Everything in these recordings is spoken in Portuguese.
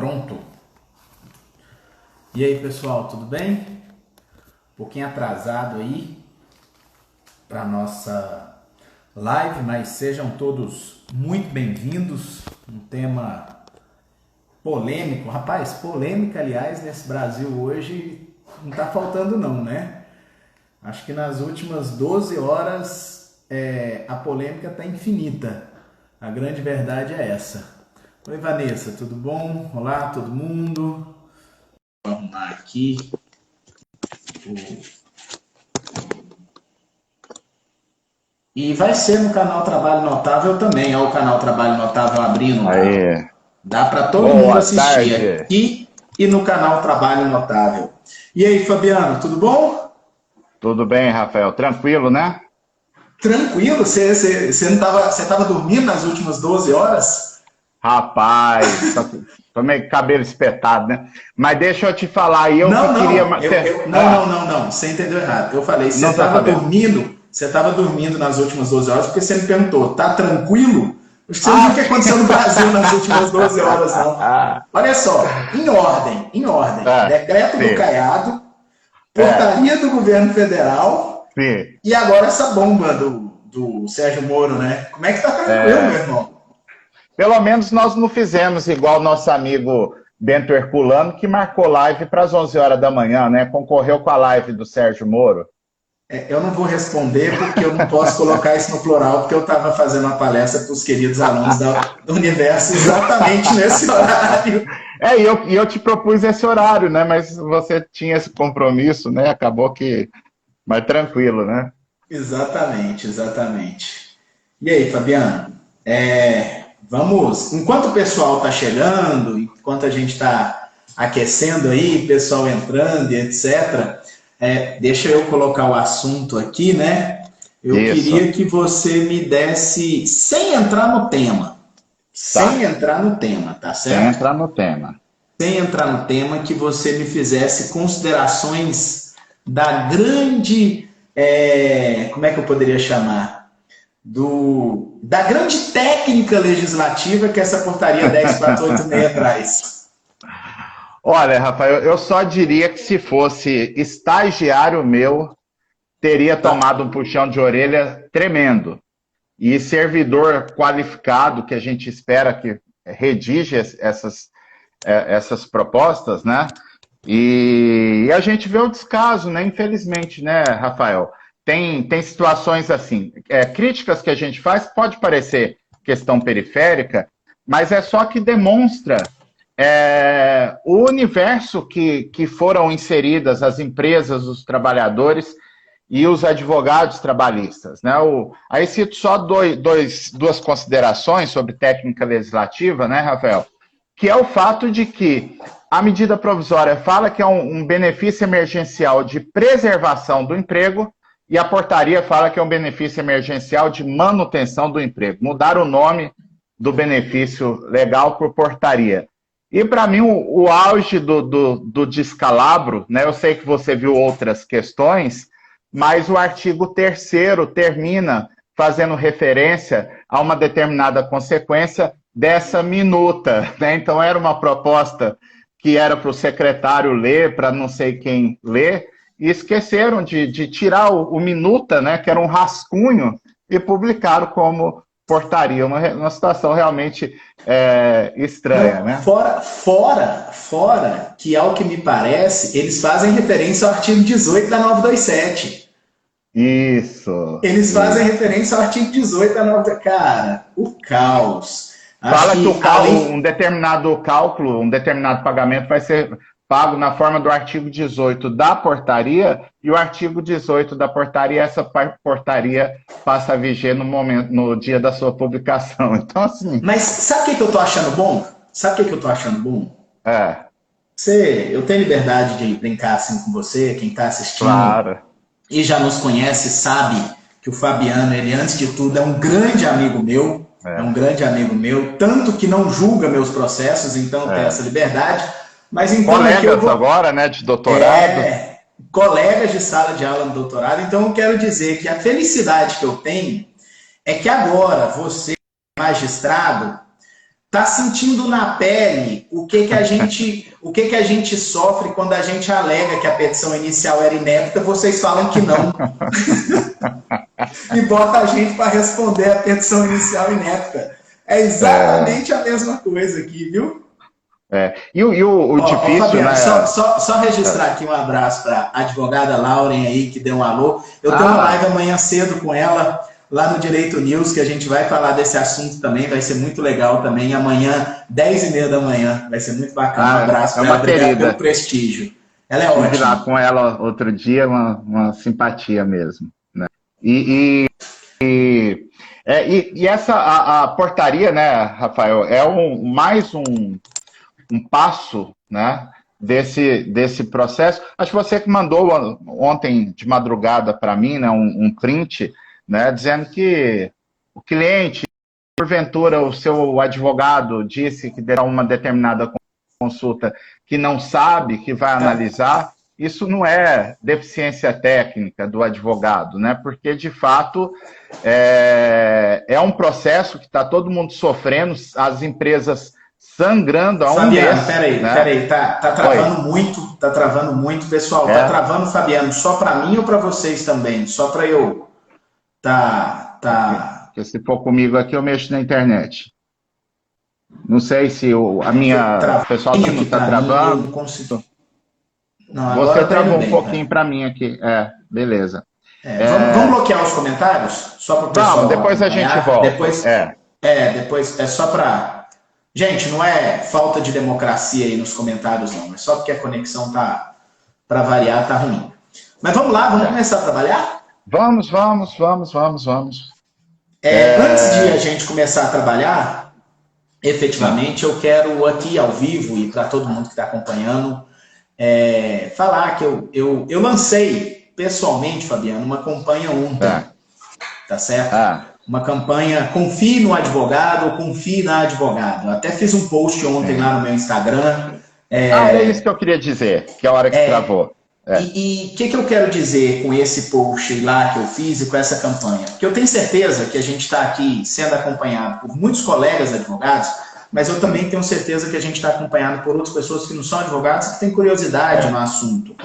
Pronto. E aí, pessoal, tudo bem? Um pouquinho atrasado aí para nossa live, mas sejam todos muito bem-vindos. Um tema polêmico. Rapaz, polêmica, aliás, nesse Brasil hoje não tá faltando não, né? Acho que nas últimas 12 horas a polêmica tá infinita. A grande verdade é essa. Oi, Vanessa, tudo bom? Olá, todo mundo. Vou arrumar aqui. E vai ser no canal Trabalho Notável também. Olha o canal Trabalho Notável abrindo lá. Aí, Dá para todo mundo boa assistir tarde. aqui e no canal Trabalho Notável. E aí, Fabiano, tudo bom? Tudo bem, Rafael? Tranquilo, né? Tranquilo? Você não tava, você estava dormindo nas últimas 12 horas? Rapaz, tô meio cabelo espetado, né? Mas deixa eu te falar, eu que Não, queria. não. Não. Você entendeu errado. Eu falei, Não tô sabendo. você estava dormindo nas últimas 12 horas porque você me perguntou, tá tranquilo? Você não viu o Ah, que aconteceu no Brasil nas últimas 12 horas, não. Olha só, em ordem. Decreto do sim, Caiado, é, portaria do governo federal sim. e agora essa bomba do Sérgio Moro, né? Como é que tá tranquilo, meu É. irmão? Pelo menos nós não fizemos igual nosso amigo Bento Herculano, que marcou live para as 11 horas da manhã, né? Concorreu com a live do Sérgio Moro. Eu não vou responder porque eu não posso colocar isso no plural, porque eu estava fazendo uma palestra para os queridos alunos do Universo exatamente nesse horário. E eu te propus esse horário, né? Mas você tinha esse compromisso, né? Acabou que. Mas tranquilo, né? Exatamente. E aí, Fabiano? Enquanto o pessoal está chegando, enquanto a gente está aquecendo aí, pessoal entrando e etc., deixa eu colocar o assunto aqui, né? Eu Isso. queria que você me desse, sem Tá. entrar no tema, tá Sem certo? entrar no tema. Sem entrar no tema, que você me fizesse considerações da grande, como é que eu poderia chamar? Da grande técnica legislativa que essa portaria 10486 traz. Olha, Rafael, eu só diria que se fosse estagiário meu, teria Tá. tomado um puxão de orelha tremendo. E servidor qualificado, que a gente espera que redige essas propostas, né? E a gente vê o descaso, né? Infelizmente, né, Rafael? Tem situações assim, críticas que a gente faz, pode parecer questão periférica, mas é só que demonstra o universo que foram inseridas as empresas, os trabalhadores e os advogados trabalhistas. Né? Aí cito só duas considerações sobre técnica legislativa, né, Rafael? Que é o fato de que a medida provisória fala que é um benefício emergencial de preservação do emprego e a portaria fala que é um benefício emergencial de manutenção do emprego. Mudaram o nome do benefício legal por portaria. E, para mim, o auge do descalabro, né? Eu sei que você viu outras questões, mas o artigo 3º termina fazendo referência a uma determinada consequência dessa minuta, né? Então era uma proposta que era para o secretário ler, para não sei quem ler, e esqueceram de tirar o minuta, né? Que era um rascunho, e publicaram como portaria, uma situação realmente estranha, Não, né? fora que, ao que me parece, eles fazem referência ao artigo 18 da 927. Isso, Eles fazem isso. referência ao artigo 18 da 927. Cara, o caos. Acho Fala que que, além. um determinado cálculo, um determinado pagamento vai ser pago na forma do artigo 18 da portaria, e o artigo 18 da portaria, essa portaria passa a viger no dia da sua publicação. Então, assim, Mas sabe o que eu tô achando bom? Sabe o que eu tô achando bom? é, Eu tenho liberdade de brincar assim com você, quem está assistindo claro, e já nos conhece sabe que o Fabiano, ele antes de tudo é um grande amigo meu, tanto que não julga meus processos, então eu tenho essa é. liberdade, mas então aqui eu Colegas vou, agora, né, de doutorado, colegas de sala de aula no doutorado, então eu quero dizer que a felicidade que eu tenho é que agora você, magistrado, tá sentindo na pele o que a gente sofre quando a gente alega que a petição inicial era inépita, vocês falam que não. E bota a gente para responder a petição inicial inépita. É exatamente a mesma coisa aqui, viu? E o difícil, Fabiano, né? Só registrar aqui um abraço para a advogada Lauren aí, que deu um alô. Eu tenho uma live amanhã cedo com ela, lá no Direito News, que a gente vai falar desse assunto também, vai ser muito legal também. Amanhã, 10h30 da manhã, vai ser muito bacana. Um abraço para ela, obrigado pelo prestígio. Ela é ótima. Estive lá com ela outro dia, uma simpatia mesmo. Né? E essa, a portaria, né, Rafael, é mais um passo, né, desse processo. Acho que você que mandou ontem de madrugada para mim, né, um print, né, dizendo que o cliente, porventura, o seu advogado disse que terá uma determinada consulta que não sabe, que vai analisar. Isso não é deficiência técnica do advogado, né? Porque, de fato, é um processo que está todo mundo sofrendo, as empresas sangrando a um mês. Fabiano, peraí, tá travando muito, pessoal. Tá travando, Fabiano, só para mim ou para vocês também? Só para eu... Porque se for comigo aqui, eu mexo na internet. Não sei se o pessoal não está travando. Não, você travou um pouquinho para mim aqui. Beleza. Vamos bloquear os comentários? Só para o pessoal. Não, depois a gente volta. Depois é só para... Gente, não é falta de democracia aí nos comentários, não. É só porque a conexão tá, para variar, tá ruim. Mas vamos lá, vamos começar a trabalhar? Vamos. Antes de a gente começar a trabalhar, efetivamente, eu quero aqui ao vivo e para todo mundo que está acompanhando, falar que eu lancei pessoalmente, Fabiano, uma campanha ontem, tá certo? Uma campanha Confie no Advogado ou Confie na Advogada. Eu até fiz um post ontem lá no meu Instagram. Era isso que eu queria dizer, que é a hora que travou. E o que eu quero dizer com esse post lá que eu fiz e com essa campanha? Porque eu tenho certeza que a gente está aqui sendo acompanhado por muitos colegas advogados, mas eu também tenho certeza que a gente está acompanhado por outras pessoas que não são advogados e que têm curiosidade no assunto.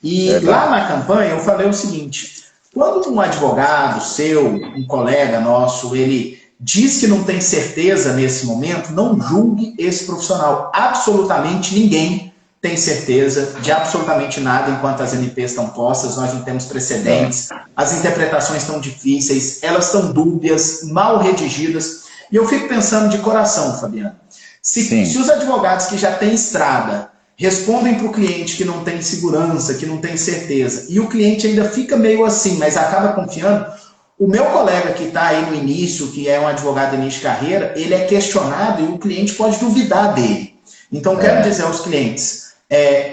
E lá na campanha eu falei o seguinte: quando um advogado seu, um colega nosso, ele diz que não tem certeza nesse momento, não julgue esse profissional. Absolutamente ninguém tem certeza de absolutamente nada enquanto as MPs estão postas, nós não temos precedentes, as interpretações estão difíceis, elas estão dúbias, mal redigidas. E eu fico pensando de coração, Fabiano, se os advogados que já têm estrada respondem para o cliente que não tem segurança, que não tem certeza, e o cliente ainda fica meio assim, mas acaba confiando, o meu colega que está aí no início, que é um advogado de início de carreira, ele é questionado e o cliente pode duvidar dele. Então, quero dizer aos clientes,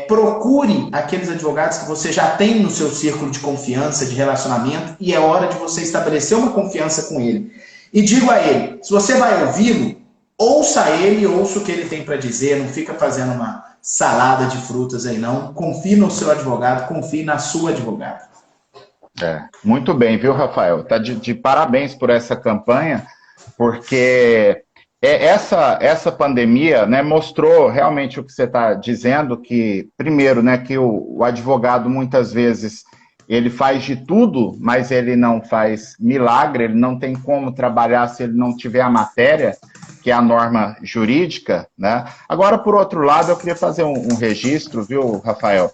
procure aqueles advogados que você já tem no seu círculo de confiança, de relacionamento, e é hora de você estabelecer uma confiança com ele. E digo a ele, se você vai ouvi-lo, ouça ele, ouça o que ele tem para dizer, não fica fazendo uma salada de frutas aí não, confie no seu advogado, confie na sua advogada. Muito bem, viu, Rafael? Tá de parabéns por essa campanha, porque essa pandemia, né, mostrou realmente o que você está dizendo, que, primeiro, né, que o advogado, muitas vezes, ele faz de tudo, mas ele não faz milagre, ele não tem como trabalhar se ele não tiver a matéria, que é a norma jurídica, né? Agora, por outro lado, eu queria fazer um registro, viu, Rafael,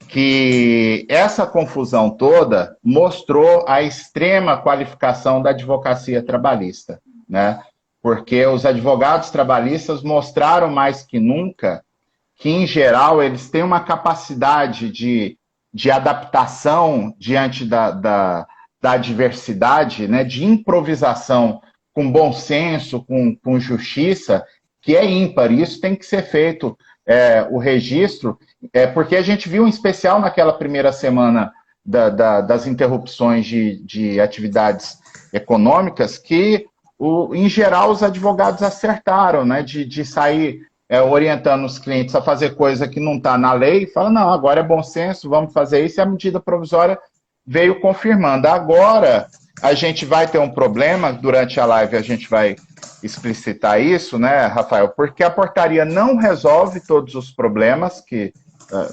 que essa confusão toda mostrou a extrema qualificação da advocacia trabalhista, né? Porque os advogados trabalhistas mostraram mais que nunca que, em geral, eles têm uma capacidade de adaptação diante da adversidade, né, de improvisação com bom senso, com justiça, que é ímpar. Isso tem que ser feito, o registro, porque a gente viu em especial naquela primeira semana das interrupções de atividades econômicas que, em geral, os advogados acertaram, né, de sair orientando os clientes a fazer coisa que não está na lei, fala, não, agora é bom senso, vamos fazer isso, e a medida provisória veio confirmando. Agora, a gente vai ter um problema, durante a live a gente vai explicitar isso, né, Rafael? Porque a portaria não resolve todos os problemas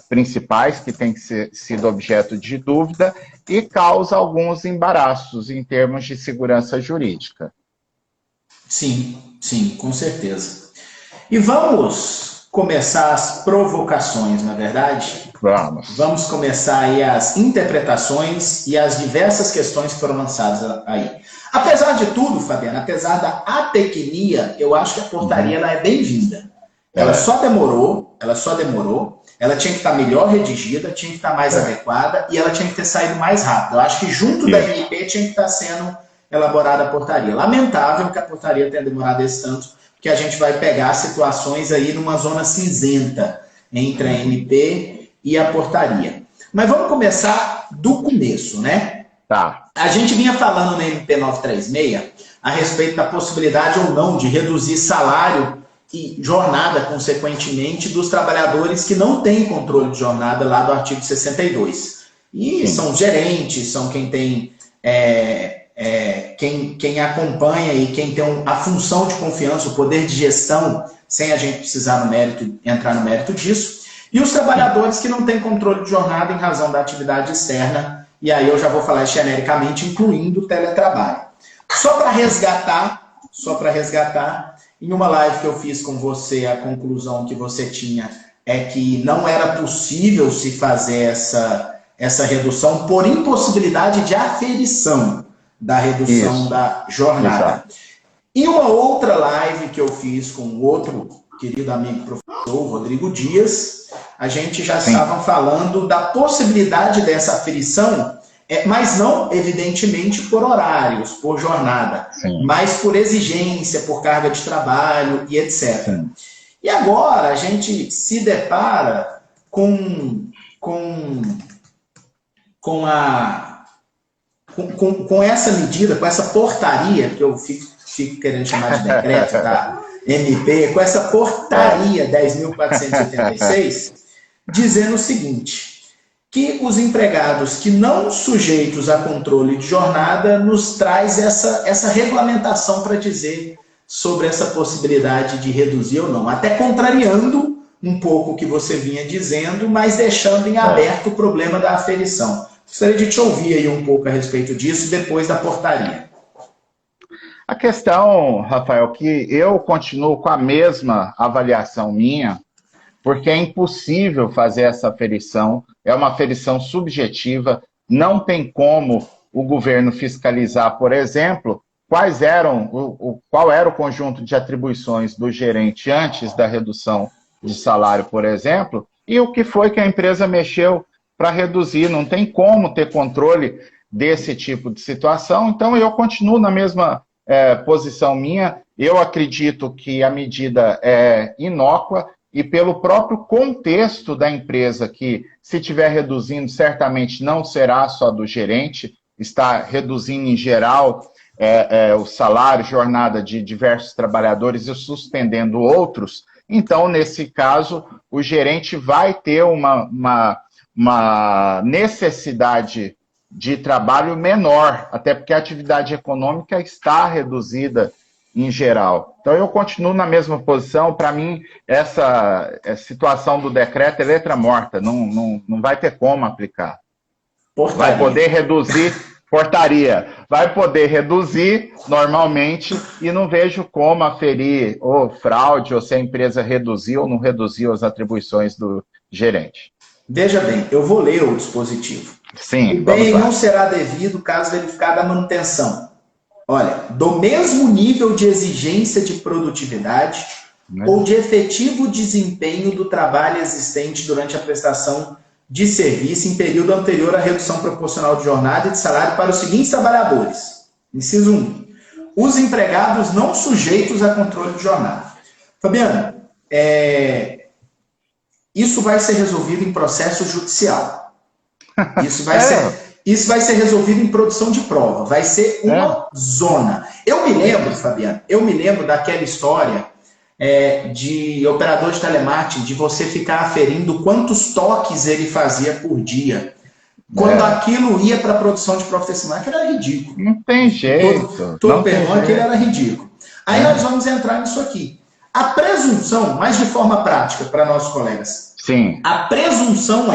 principais que têm sido objeto de dúvida e causa alguns embaraços em termos de segurança jurídica. Sim, sim, com certeza. E vamos começar as provocações, não é verdade? Vamos. Vamos começar aí as interpretações e as diversas questões que foram lançadas aí. Apesar de tudo, Fabiano, apesar da atecnia, eu acho que a portaria ela é bem-vinda. Ela só demorou, ela tinha que estar melhor redigida, tinha que estar mais adequada e ela tinha que ter saído mais rápido. Eu acho que junto da MP tinha que estar sendo elaborada a portaria. Lamentável que a portaria tenha demorado esse tanto, porque a gente vai pegar situações aí numa zona cinzenta entre a MP e a portaria. Mas vamos começar do começo, né? Tá. A gente vinha falando na MP 936 a respeito da possibilidade ou não de reduzir salário e jornada, consequentemente, dos trabalhadores que não têm controle de jornada lá do artigo 62. E são gerentes, são quem tem... quem acompanha e quem tem a função de confiança, o poder de gestão, sem a gente precisar entrar no mérito disso, e os trabalhadores que não têm controle de jornada em razão da atividade externa, e aí eu já vou falar genericamente, incluindo o teletrabalho. Só para resgatar, em uma live que eu fiz com você, a conclusão que você tinha é que não era possível se fazer essa redução por impossibilidade de aferição da redução da jornada. Exato. Em uma outra live que eu fiz com outro querido amigo professor, Rodrigo Dias, a gente já estava falando da possibilidade dessa aferição, mas não, evidentemente, por horários, por jornada, mas por exigência, por carga de trabalho e etc. E agora a gente se depara com essa medida, com essa portaria, que eu fico querendo chamar de decreto da MP, com essa portaria 10.486, dizendo o seguinte, que os empregados que não sujeitos a controle de jornada nos traz essa regulamentação para dizer sobre essa possibilidade de reduzir ou não, até contrariando um pouco o que você vinha dizendo, mas deixando em aberto o problema da aferição. Gostaria de te ouvir aí um pouco a respeito disso depois da portaria. A questão, Rafael, que eu continuo com a mesma avaliação minha, porque é impossível fazer essa aferição, é uma aferição subjetiva, não tem como o governo fiscalizar, por exemplo, qual era o conjunto de atribuições do gerente antes da redução de salário, por exemplo, e o que foi que a empresa mexeu para reduzir, não tem como ter controle desse tipo de situação, então eu continuo na mesma posição minha, eu acredito que a medida é inócua e pelo próprio contexto da empresa, que se estiver reduzindo, certamente não será só do gerente, está reduzindo em geral o salário, jornada de diversos trabalhadores e suspendendo outros, então nesse caso o gerente vai ter uma necessidade de trabalho menor, até porque a atividade econômica está reduzida em geral. Então eu continuo na mesma posição, para mim essa situação do decreto é letra morta, não vai ter como aplicar. Portaria. Vai poder reduzir, portaria, vai poder reduzir normalmente e não vejo como aferir ou fraude, ou se a empresa reduziu ou não reduziu as atribuições do gerente. Veja bem, eu vou ler o dispositivo. Sim, o bem não será devido caso verificada a manutenção. Olha, do mesmo nível de exigência de produtividade ou de efetivo desempenho do trabalho existente durante a prestação de serviço em período anterior à redução proporcional de jornada e de salário para os seguintes trabalhadores. Inciso 1. Os empregados não sujeitos a controle de jornada. Fabiano, isso vai ser resolvido em processo judicial. Isso vai ser resolvido em produção de prova. Vai ser uma zona. Eu me lembro, Fabiano, daquela história de operador de telemarketing, de você ficar aferindo quantos toques ele fazia por dia. Quando aquilo ia para a produção de prova testemunhal, aquilo era ridículo. Não tem jeito. Todo perdão, aquilo era ridículo. Aí nós vamos entrar nisso aqui. A presunção, mais de forma prática para nossos colegas. Sim. A presunção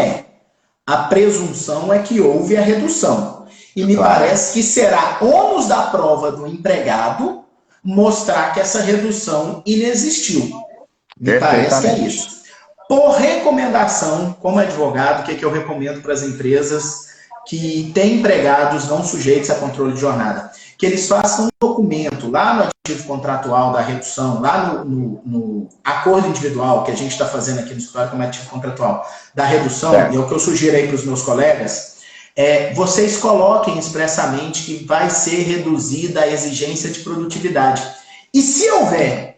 é que houve a redução. E me parece que será ônus da prova do empregado mostrar que essa redução inexistiu. Me parece que é isso. Por recomendação, como advogado, o que eu recomendo para as empresas que têm empregados não sujeitos a controle de jornada? Que eles façam um documento lá no aditivo contratual da redução, lá no acordo individual que a gente está fazendo aqui no escritório como aditivo contratual da redução, e é o que eu sugiro aí para os meus colegas, vocês coloquem expressamente que vai ser reduzida a exigência de produtividade. E se houver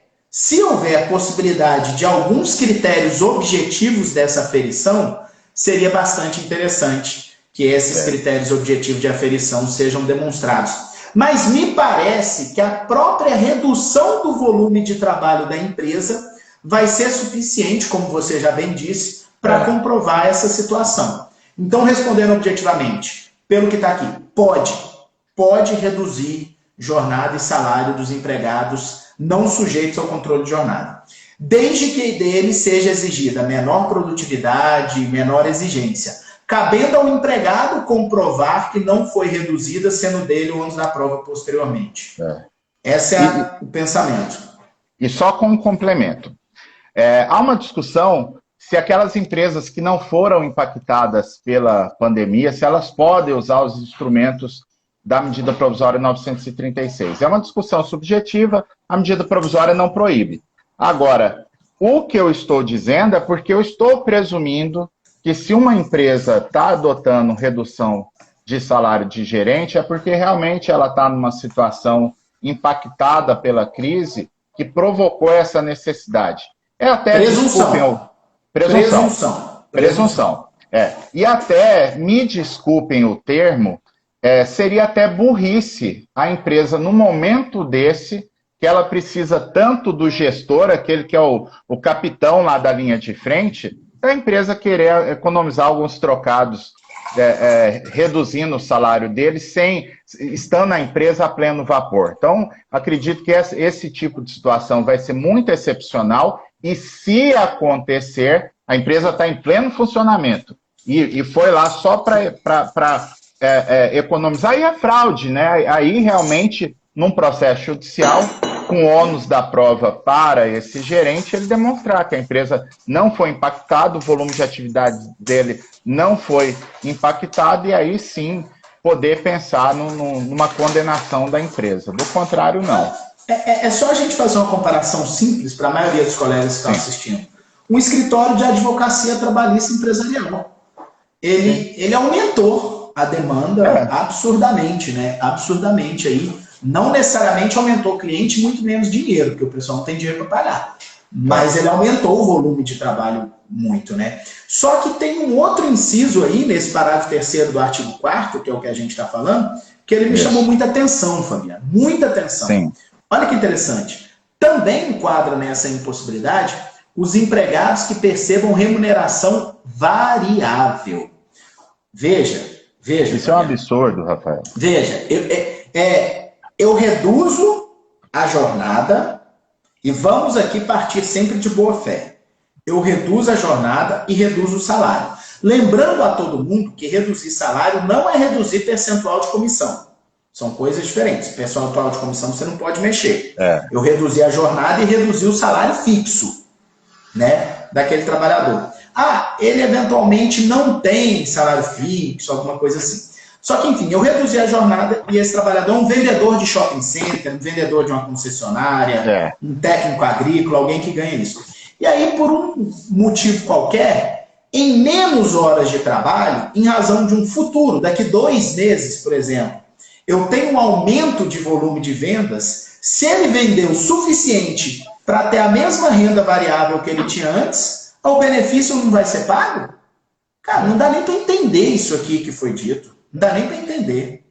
a possibilidade de alguns critérios objetivos dessa aferição, seria bastante interessante que esses critérios objetivos de aferição sejam demonstrados. Mas me parece que a própria redução do volume de trabalho da empresa vai ser suficiente, como você já bem disse, para comprovar essa situação. Então, respondendo objetivamente, pelo que está aqui, pode reduzir jornada e salário dos empregados não sujeitos ao controle de jornada, desde que dele seja exigida menor produtividade, menor exigência, cabendo ao empregado comprovar que não foi reduzida, sendo dele o ônus da prova posteriormente. Esse é o pensamento. E só com um complemento. Há uma discussão se aquelas empresas que não foram impactadas pela pandemia, se elas podem usar os instrumentos da medida provisória 936. É uma discussão subjetiva, a medida provisória não proíbe. Agora, o que eu estou dizendo é porque eu estou presumindo que se uma empresa está adotando redução de salário de gerente, é porque realmente ela está numa situação impactada pela crise que provocou essa necessidade. Até presunção. E até, me desculpem o termo, seria até burrice a empresa, no momento desse, que ela precisa tanto do gestor, aquele que é o capitão lá da linha de frente, a empresa querer economizar alguns trocados, reduzindo o salário dele, estando na empresa a pleno vapor. Então, acredito que esse tipo de situação vai ser muito excepcional e, se acontecer, a empresa está em pleno funcionamento e foi lá só para economizar, e é fraude, né? Aí, realmente, num processo judicial, com ônus da prova para esse gerente, ele demonstrar que a empresa não foi impactada, o volume de atividade dele não foi impactado, e aí sim poder pensar numa condenação da empresa. Do contrário, não. É só a gente fazer uma comparação simples para a maioria dos colegas que estão assistindo. Um escritório de advocacia trabalhista empresarial. Ele aumentou a demanda absurdamente, né? Absurdamente aí. Não necessariamente aumentou o cliente, muito menos dinheiro, porque o pessoal não tem dinheiro para pagar. Mas ele aumentou o volume de trabalho muito, né? Só que tem um outro inciso aí, nesse parágrafo 3º do artigo 4º, que é o que a gente está falando, que ele me chamou muita atenção, Fabiano. Muita atenção. Sim. Olha que interessante. Também enquadra nessa impossibilidade os empregados que percebam remuneração variável. Veja. Isso é um absurdo, Rafael. Veja, eu reduzo a jornada, e vamos aqui partir sempre de boa fé. Eu reduzo a jornada e reduzo o salário. Lembrando a todo mundo que reduzir salário não é reduzir percentual de comissão. São coisas diferentes. Percentual de comissão você não pode mexer. Eu reduzi a jornada e reduzi o salário fixo, né, daquele trabalhador. Ele eventualmente não tem salário fixo, alguma coisa assim. Só que, enfim, eu reduzi a jornada e esse trabalhador é um vendedor de shopping center, um vendedor de uma concessionária, um técnico agrícola, alguém que ganha isso. E aí, por um motivo qualquer, em menos horas de trabalho, em razão de um futuro, daqui 2 meses, por exemplo, eu tenho um aumento de volume de vendas, se ele vender o suficiente para ter a mesma renda variável que ele tinha antes, o benefício não vai ser pago? Cara, não dá nem para entender isso aqui que foi dito. Não dá nem para entender.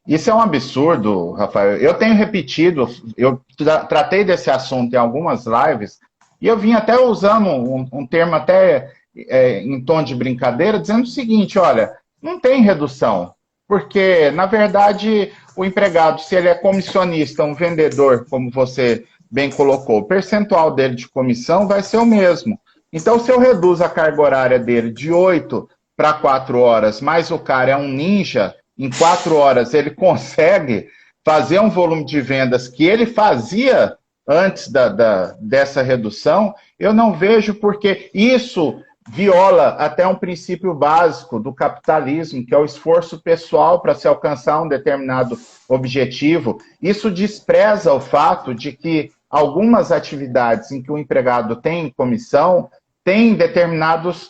Isso é um absurdo, Rafael. Eu tenho repetido, eu tratei desse assunto em algumas lives, e eu vim até usando um termo até em tom de brincadeira, dizendo o seguinte: olha, não tem redução. Porque, na verdade, o empregado, se ele é comissionista, um vendedor, como você bem colocou, o percentual dele de comissão vai ser o mesmo. Então, se eu reduzo a carga horária dele de 8 para 4 horas, mas o cara é um ninja, em 4 horas ele consegue fazer um volume de vendas que ele fazia antes dessa redução, eu não vejo porque isso viola até um princípio básico do capitalismo, que é o esforço pessoal para se alcançar um determinado objetivo. Isso despreza o fato de que algumas atividades em que o empregado tem comissão têm determinados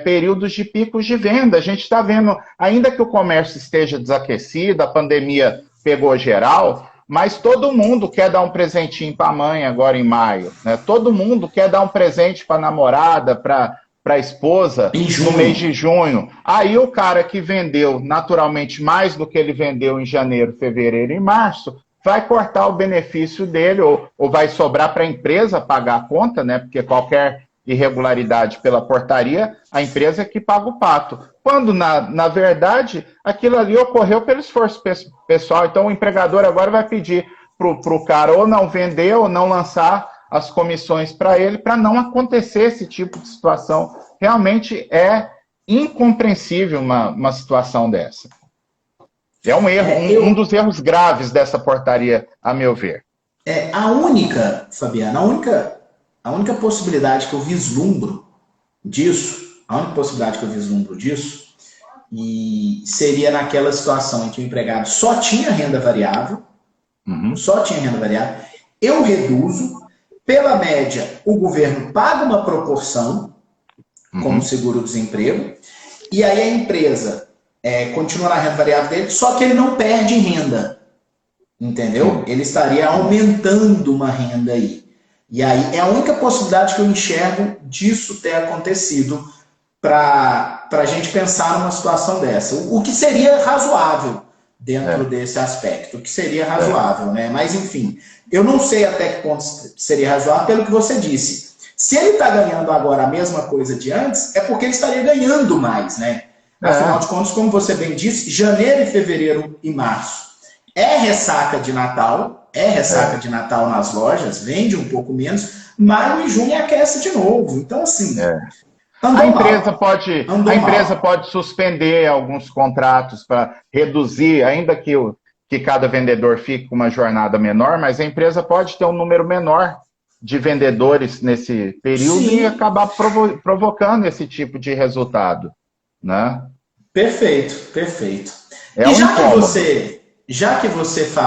períodos de picos de venda. A gente está vendo, ainda que o comércio esteja desaquecido, a pandemia pegou geral, mas todo mundo quer dar um presentinho para a mãe agora em maio, né? Todo mundo quer dar um presente para a namorada, para a esposa no mês de junho. Aí o cara que vendeu naturalmente mais do que ele vendeu em janeiro, fevereiro e março, vai cortar o benefício dele ou vai sobrar para a empresa pagar a conta, né? Porque qualquer irregularidade pela portaria, a empresa é que paga o pato. Quando, na verdade, aquilo ali ocorreu pelo esforço pessoal. Então, o empregador agora vai pedir para o cara ou não vender ou não lançar as comissões para ele, para não acontecer esse tipo de situação. Realmente é incompreensível uma situação dessa. É um erro, um dos erros graves dessa portaria, a meu ver. A única, Fabiana, a única possibilidade que eu vislumbro disso, e seria naquela situação em que o empregado só tinha renda variável, eu reduzo, pela média, o governo paga uma proporção, como seguro-desemprego, e aí a empresa continua na renda variável dele, só que ele não perde renda, entendeu? Ele estaria aumentando uma renda aí. E aí é a única possibilidade que eu enxergo disso ter acontecido para a gente pensar numa situação dessa. O que seria razoável dentro desse aspecto, o que seria razoável, né? Mas, enfim, eu não sei até que ponto seria razoável pelo que você disse. Se ele está ganhando agora a mesma coisa de antes, é porque ele estaria ganhando mais, né? Afinal de contas, como você bem disse, janeiro, fevereiro e março é ressaca de Natal, nas lojas, vende um pouco menos, maio e junho aquece de novo. Então, assim, a empresa pode suspender alguns contratos para reduzir, ainda que cada vendedor fique com uma jornada menor, mas a empresa pode ter um número menor de vendedores nesse período e acabar provocando esse tipo de resultado, né? Perfeito. Já que você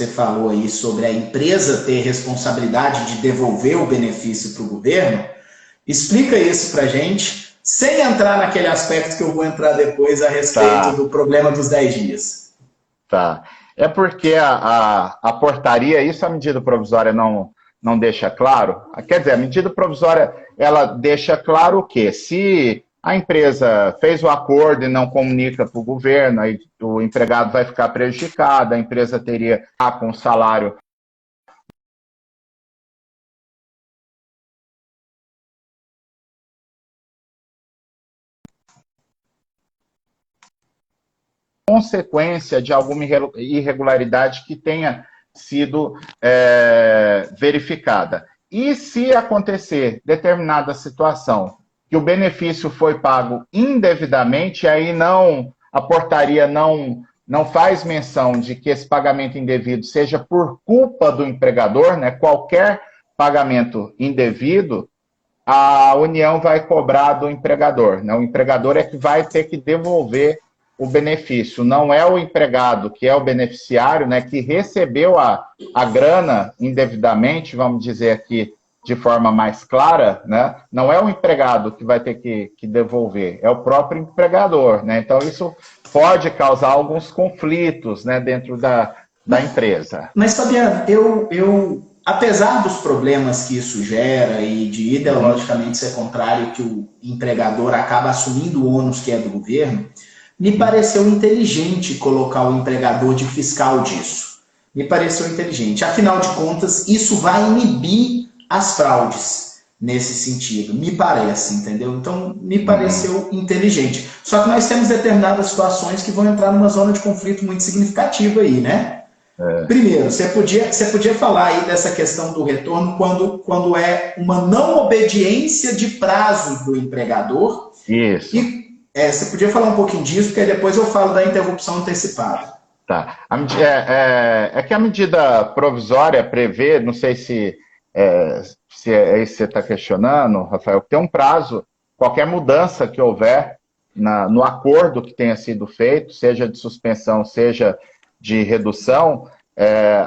falou aí sobre a empresa ter responsabilidade de devolver o benefício para o governo, explica isso para a gente, sem entrar naquele aspecto que eu vou entrar depois a respeito do problema dos 10 dias. Tá. É porque a portaria, isso a medida provisória não deixa claro. Quer dizer, a medida provisória, ela deixa claro o quê? Se a empresa fez o acordo e não comunica para o governo, aí o empregado vai ficar prejudicado, a empresa teria com o salário consequência de alguma irregularidade que tenha sido verificada. E se acontecer determinada situação que o benefício foi pago indevidamente, aí a portaria não faz menção de que esse pagamento indevido seja por culpa do empregador, né? Qualquer pagamento indevido, a União vai cobrar do empregador, né? O empregador é que vai ter que devolver o benefício, não é o empregado que é o beneficiário, né, que recebeu a grana indevidamente, vamos dizer aqui de forma mais clara, né, não é o empregado que vai ter que devolver, é o próprio empregador, né, então isso pode causar alguns conflitos, né, dentro da empresa. Mas, Fabiano, eu apesar dos problemas que isso gera e de ideologicamente ser contrário que o empregador acaba assumindo o ônus que é do governo, me pareceu inteligente colocar o empregador de fiscal disso. Me pareceu inteligente. Afinal de contas, isso vai inibir as fraudes. nesse sentido, me parece, entendeu? Então, me pareceu inteligente. Só que nós temos determinadas situações que vão entrar numa zona de conflito muito significativa aí, né? Primeiro, você podia falar aí dessa questão do retorno quando é uma não obediência de prazos do empregador. Isso. E você podia falar um pouquinho disso, porque aí depois eu falo da interrupção antecipada. Tá. É que a medida provisória prevê, não sei se é isso que você está questionando, Rafael, que tem um prazo, qualquer mudança que houver no acordo que tenha sido feito, seja de suspensão, seja de redução,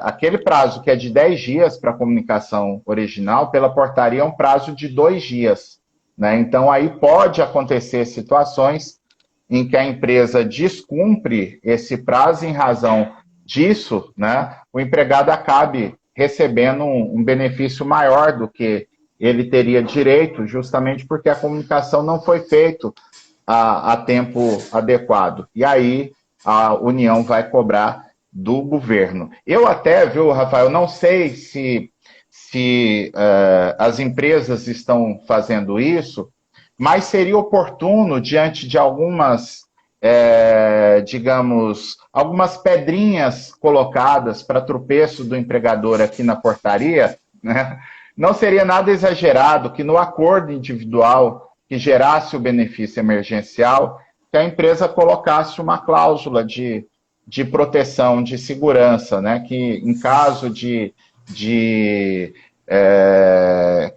aquele prazo que é de 10 dias para a comunicação original, pela portaria é um prazo de 2 dias. Né? Então, aí pode acontecer situações em que a empresa descumpre esse prazo em razão disso, né, o empregado acabe recebendo um benefício maior do que ele teria direito, justamente porque a comunicação não foi feita a tempo adequado. E aí a União vai cobrar do governo. Eu até, viu, Rafael, não sei se as empresas estão fazendo isso, mas seria oportuno, diante de algumas, digamos, algumas pedrinhas colocadas para tropeço do empregador aqui na portaria, né? Não seria nada exagerado que no acordo individual que gerasse o benefício emergencial, que a empresa colocasse uma cláusula de proteção, de segurança, né? Que em caso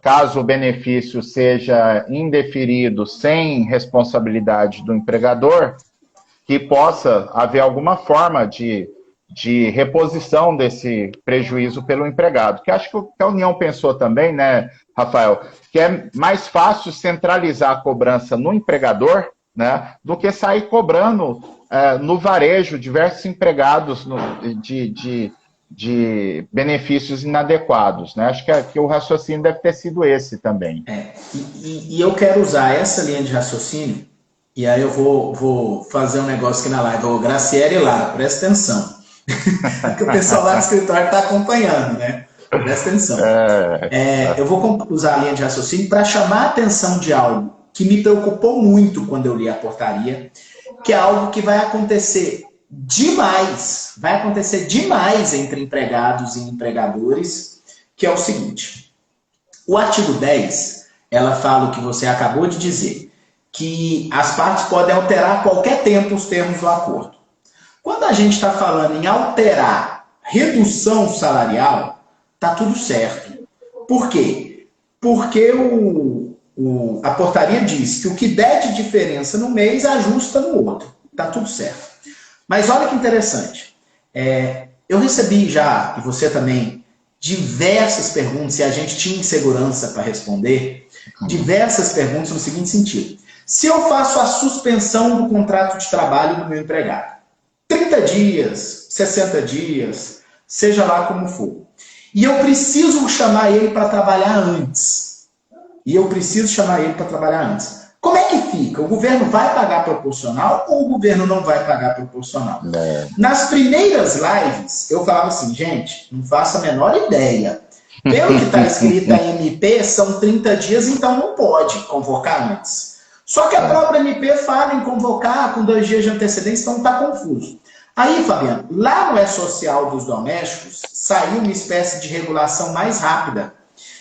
caso o benefício seja indeferido sem responsabilidade do empregador, que possa haver alguma forma de reposição desse prejuízo pelo empregado. Que acho que a União pensou também, né, Rafael, que é mais fácil centralizar a cobrança no empregador, né, do que sair cobrando no varejo diversos empregados de benefícios inadequados, né? Acho que o raciocínio deve ter sido esse também. E eu quero usar essa linha de raciocínio, e aí eu vou fazer um negócio aqui na live. Ô, Graciela e Lara, presta atenção. Que o pessoal lá do escritório está acompanhando, né? Presta atenção. Eu vou usar a linha de raciocínio para chamar a atenção de algo que me preocupou muito quando eu li a portaria, que é algo que vai acontecer demais entre empregados e empregadores, que é o seguinte: o artigo 10, ela fala o que você acabou de dizer, que as partes podem alterar a qualquer tempo os termos do acordo. Quando a gente está falando em alterar redução salarial, tá tudo certo. Por quê? Porque a portaria diz que o que der de diferença no mês ajusta no outro. Tá tudo certo. Mas olha que interessante, eu recebi já, e você também, diversas perguntas, e a gente tinha insegurança para responder, diversas perguntas no seguinte sentido: se eu faço a suspensão do contrato de trabalho do meu empregado, 30 dias, 60 dias, seja lá como for, e eu preciso chamar ele para trabalhar antes, como é que fica? O governo vai pagar proporcional ou o governo não vai pagar proporcional? Nas primeiras lives, eu falava assim, gente, não faço a menor ideia. Pelo que está escrito em MP, são 30 dias, então não pode convocar antes. Só que a própria MP fala em convocar com 2 dias de antecedência, então está confuso. Aí, Fabiano, lá no E-Social dos domésticos, saiu uma espécie de regulação mais rápida.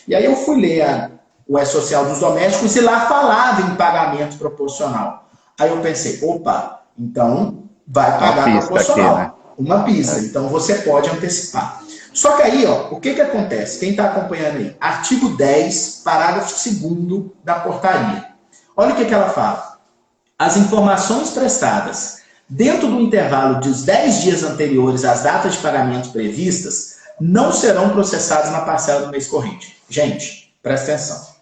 E aí eu fui ler o E-Social dos domésticos e lá falava em pagamento proporcional. Aí eu pensei, opa, então vai pagar proporcional. Aqui, né? Uma pista, então você pode antecipar. Só que aí, ó, o que acontece? Quem está acompanhando aí? Artigo 10, parágrafo 2º da portaria. Olha o que ela fala. As informações prestadas dentro do intervalo dos 10 dias anteriores às datas de pagamento previstas não serão processadas na parcela do mês corrente. Gente, presta atenção.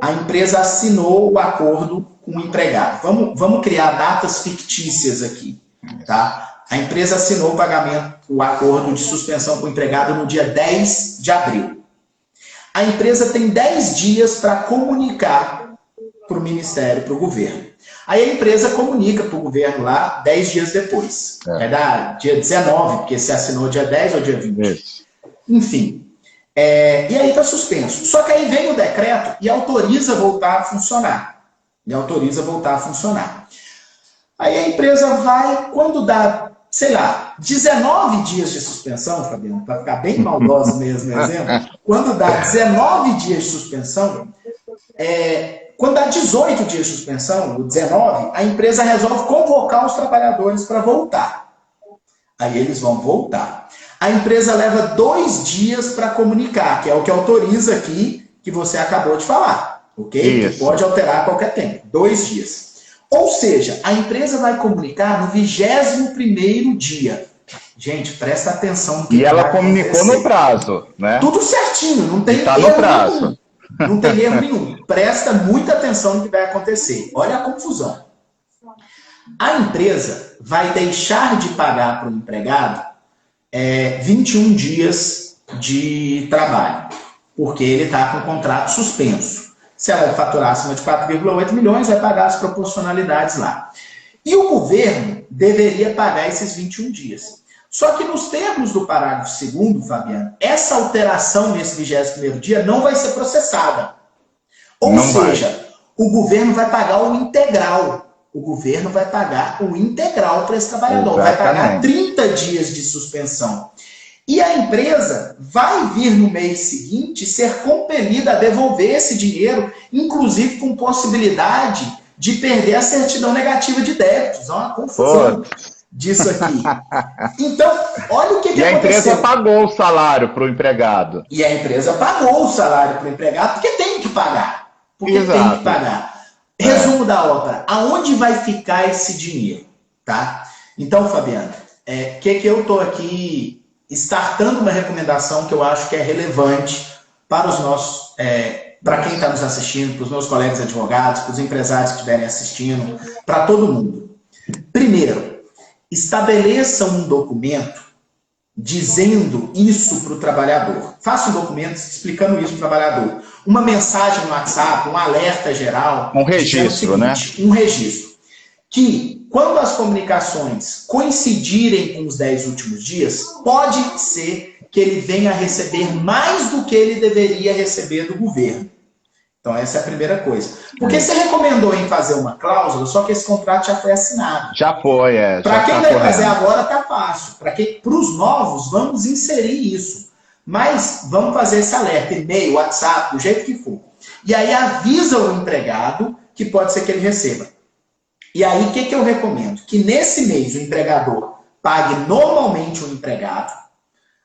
A empresa assinou o acordo com o empregado. Vamos criar datas fictícias aqui, tá? A empresa assinou o acordo de suspensão com o empregado no dia 10 de abril. A empresa tem 10 dias para comunicar para o Ministério, para o governo. Aí a empresa comunica para o governo lá 10 dias depois. Vai dar dia 19, porque se assinou dia 10 ou dia 20. Enfim. E aí está suspenso. Só que aí vem o decreto e autoriza voltar a funcionar. Aí a empresa vai, quando dá, sei lá, 19 dias de suspensão, Fabiano, para ficar bem maldoso mesmo, exemplo, quando dá 19 dias de suspensão, quando dá 18 dias de suspensão, o 19, a empresa resolve convocar os trabalhadores para voltar. Aí eles vão voltar. A empresa leva 2 dias para comunicar, que é o que autoriza aqui, que você acabou de falar, ok? Isso. Que pode alterar a qualquer tempo. 2 dias. Ou seja, a empresa vai comunicar no 21º dia. Gente, presta atenção no que ela comunicou no prazo, né? Tudo certinho, não tem erro no prazo. Nenhum. Não tem erro nenhum. Presta muita atenção no que vai acontecer. Olha a confusão. A empresa vai deixar de pagar para o empregado 21 dias de trabalho, porque ele está com o contrato suspenso. Se ela faturar acima de 4,8 milhões, vai pagar as proporcionalidades lá. E o governo deveria pagar esses 21 dias. Só que nos termos do parágrafo 2º, Fabiano, essa alteração nesse 21º dia não vai ser processada. Ou seja, o governo vai pagar o integral. O governo vai pagar o integral para esse trabalhador. Exatamente. Vai pagar 30 dias de suspensão. E a empresa vai vir no mês seguinte ser compelida a devolver esse dinheiro, inclusive com possibilidade de perder a certidão negativa de débitos. Olha uma confusão disso aqui. Então, olha o que aconteceu. E a empresa pagou o salário para o empregado. E a empresa pagou o salário para o empregado porque tem que pagar. Tem que pagar. Resumo da ópera. Aonde vai ficar esse dinheiro? Tá? Então, Fabiano, que eu estou aqui startando uma recomendação que eu acho que é relevante para os nossos, para quem está nos assistindo, para os meus colegas advogados, para os empresários que estiverem assistindo, para todo mundo. Primeiro, estabeleça um documento dizendo isso para o trabalhador. Faça um documento explicando isso para o trabalhador. Uma mensagem no WhatsApp, um alerta geral. Um registro, né? Um registro. Que, quando as comunicações coincidirem com os 10 últimos dias, pode ser que ele venha a receber mais do que ele deveria receber do governo. Então, essa é a primeira coisa. Porque você recomendou em fazer uma cláusula, só que esse contrato já foi assinado. Já foi, Para quem vai fazer agora, tá fácil. Para os novos, vamos inserir isso. Mas vamos fazer esse alerta, e-mail, WhatsApp, do jeito que for. E aí avisa o empregado que pode ser que ele receba. E aí, o que eu recomendo? Que nesse mês o empregador pague normalmente o empregado,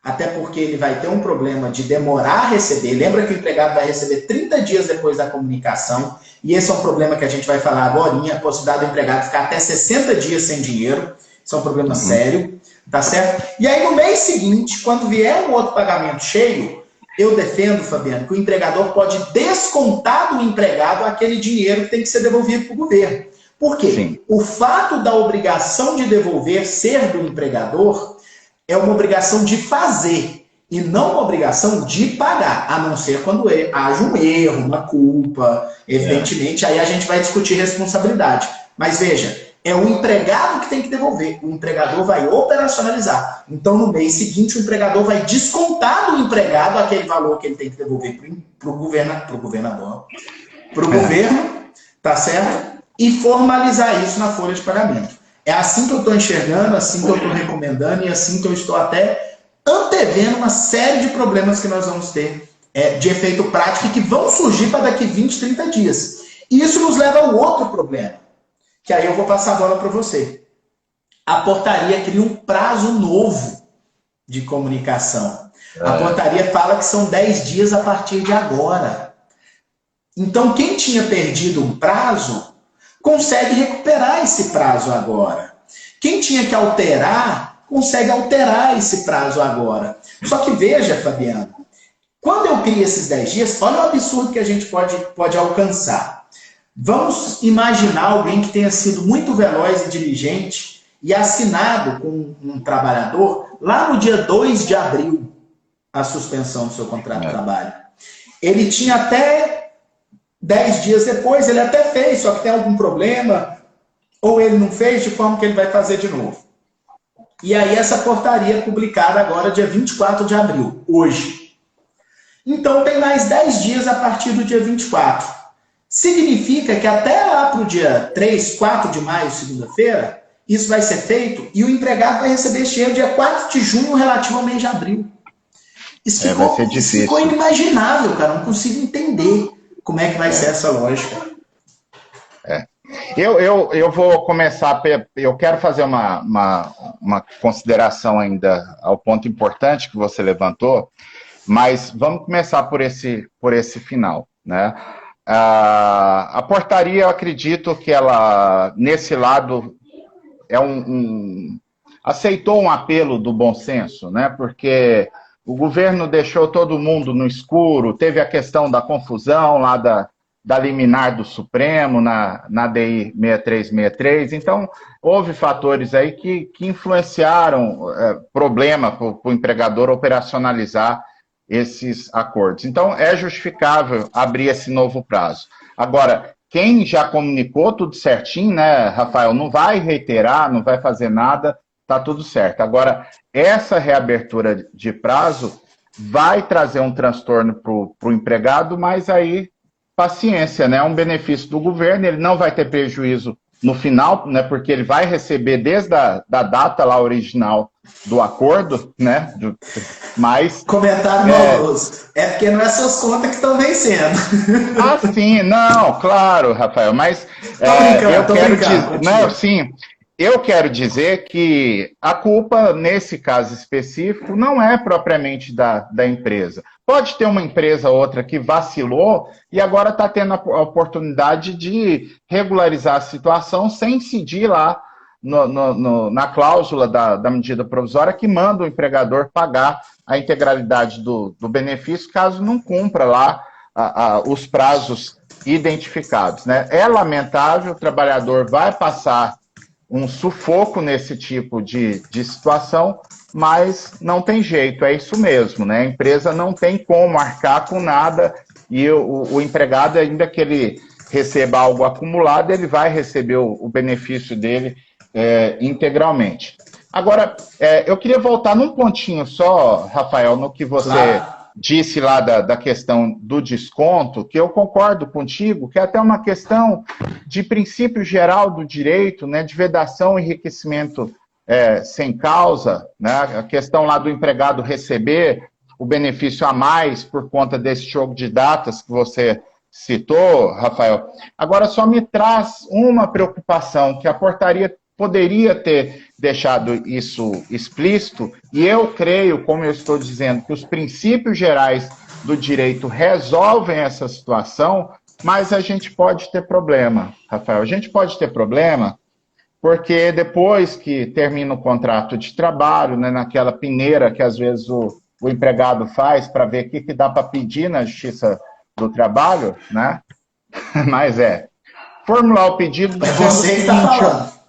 até porque ele vai ter um problema de demorar a receber. Lembra que o empregado vai receber 30 dias depois da comunicação, e esse é um problema que a gente vai falar agora, a possibilidade do empregado ficar até 60 dias sem dinheiro. Isso é um problema sério, tá certo? E aí, no mês seguinte, quando vier um outro pagamento cheio, eu defendo, Fabiano, que o empregador pode descontar do empregado aquele dinheiro que tem que ser devolvido para o governo. Por quê? Sim. O fato da obrigação de devolver ser do empregador é uma obrigação de fazer e não uma obrigação de pagar, a não ser quando haja um erro, uma culpa, evidentemente, aí a gente vai discutir responsabilidade. Mas veja, é o empregado que tem que devolver, o empregador vai operacionalizar. Então, no mês seguinte, o empregador vai descontar do empregado aquele valor que ele tem que devolver para o governador, para o governo, tá certo? E formalizar isso na folha de pagamento. É assim que eu estou enxergando, assim que eu estou recomendando e assim que eu estou até antevendo uma série de problemas que nós vamos ter de efeito prático e que vão surgir para daqui 20, 30 dias. E isso nos leva ao outro problema, que aí eu vou passar a bola para você. A portaria cria um prazo novo de comunicação. A portaria fala que são 10 dias a partir de agora. Então, quem tinha perdido um prazo consegue recuperar esse prazo agora. Quem tinha que alterar, consegue alterar esse prazo agora. Só que veja, Fabiano, quando eu crio esses 10 dias, olha o absurdo que a gente pode alcançar. Vamos imaginar alguém que tenha sido muito veloz e diligente e assinado com um trabalhador lá no dia 2 de abril a suspensão do seu contrato de trabalho. Ele tinha até 10 dias depois, ele até fez, só que tem algum problema, ou ele não fez, de forma que ele vai fazer de novo. E aí essa portaria é publicada agora, dia 24 de abril, hoje. Então tem mais 10 dias a partir do dia 24. Significa que até lá para o dia 3, 4 de maio, segunda-feira, isso vai ser feito e o empregado vai receber esse dinheiro dia 4 de junho relativo ao mês de abril. Vai ser difícil. Isso ficou inimaginável, cara. Não consigo entender como é que vai ser essa lógica. Eu vou começar, eu quero fazer uma consideração ainda ao ponto importante que você levantou, mas vamos começar por esse final, né? A portaria, eu acredito que ela, nesse lado, aceitou um apelo do bom senso, né? Porque o governo deixou todo mundo no escuro, teve a questão da confusão lá da liminar do Supremo, na DI 6363, então houve fatores aí que influenciaram problema para o empregador operacionalizar esses acordos. Então, é justificável abrir esse novo prazo. Agora, quem já comunicou tudo certinho, né, Rafael, não vai reiterar, não vai fazer nada, tá tudo certo. Agora, essa reabertura de prazo vai trazer um transtorno para o empregado, mas aí, paciência, né, é um benefício do governo, ele não vai ter prejuízo no final, né, porque ele vai receber desde a data lá original do acordo, né, mas... Comentário maldoso. É porque não é suas contas que estão vencendo. Ah, sim, não, claro, Rafael, mas eu quero dizer que a culpa, nesse caso específico, não é propriamente da empresa. Pode ter uma empresa ou outra que vacilou e agora está tendo a oportunidade de regularizar a situação sem incidir lá na cláusula da medida provisória que manda o empregador pagar a integralidade do benefício caso não cumpra lá os prazos identificados, né? É lamentável, o trabalhador vai passar um sufoco nesse tipo de situação, mas não tem jeito, é isso mesmo, né? A empresa não tem como arcar com nada e o empregado, ainda que ele receba algo acumulado, ele vai receber o benefício dele integralmente. Agora, eu queria voltar num pontinho só, Rafael, no que você disse lá da questão do desconto, que eu concordo contigo, que é até uma questão de princípio geral do direito, né, de vedação e enriquecimento sem causa, né, a questão lá do empregado receber o benefício a mais por conta desse jogo de datas que você citou, Rafael. Agora, só me traz uma preocupação, que a portaria poderia ter deixado isso explícito, e eu creio, como eu estou dizendo, que os princípios gerais do direito resolvem essa situação, mas a gente pode ter problema, Rafael. A gente pode ter problema porque depois que termina o contrato de trabalho, né, naquela peneira que às vezes o empregado faz para ver o que dá para pedir na Justiça do Trabalho, né? Mas formular o pedido dizendo você que está falando.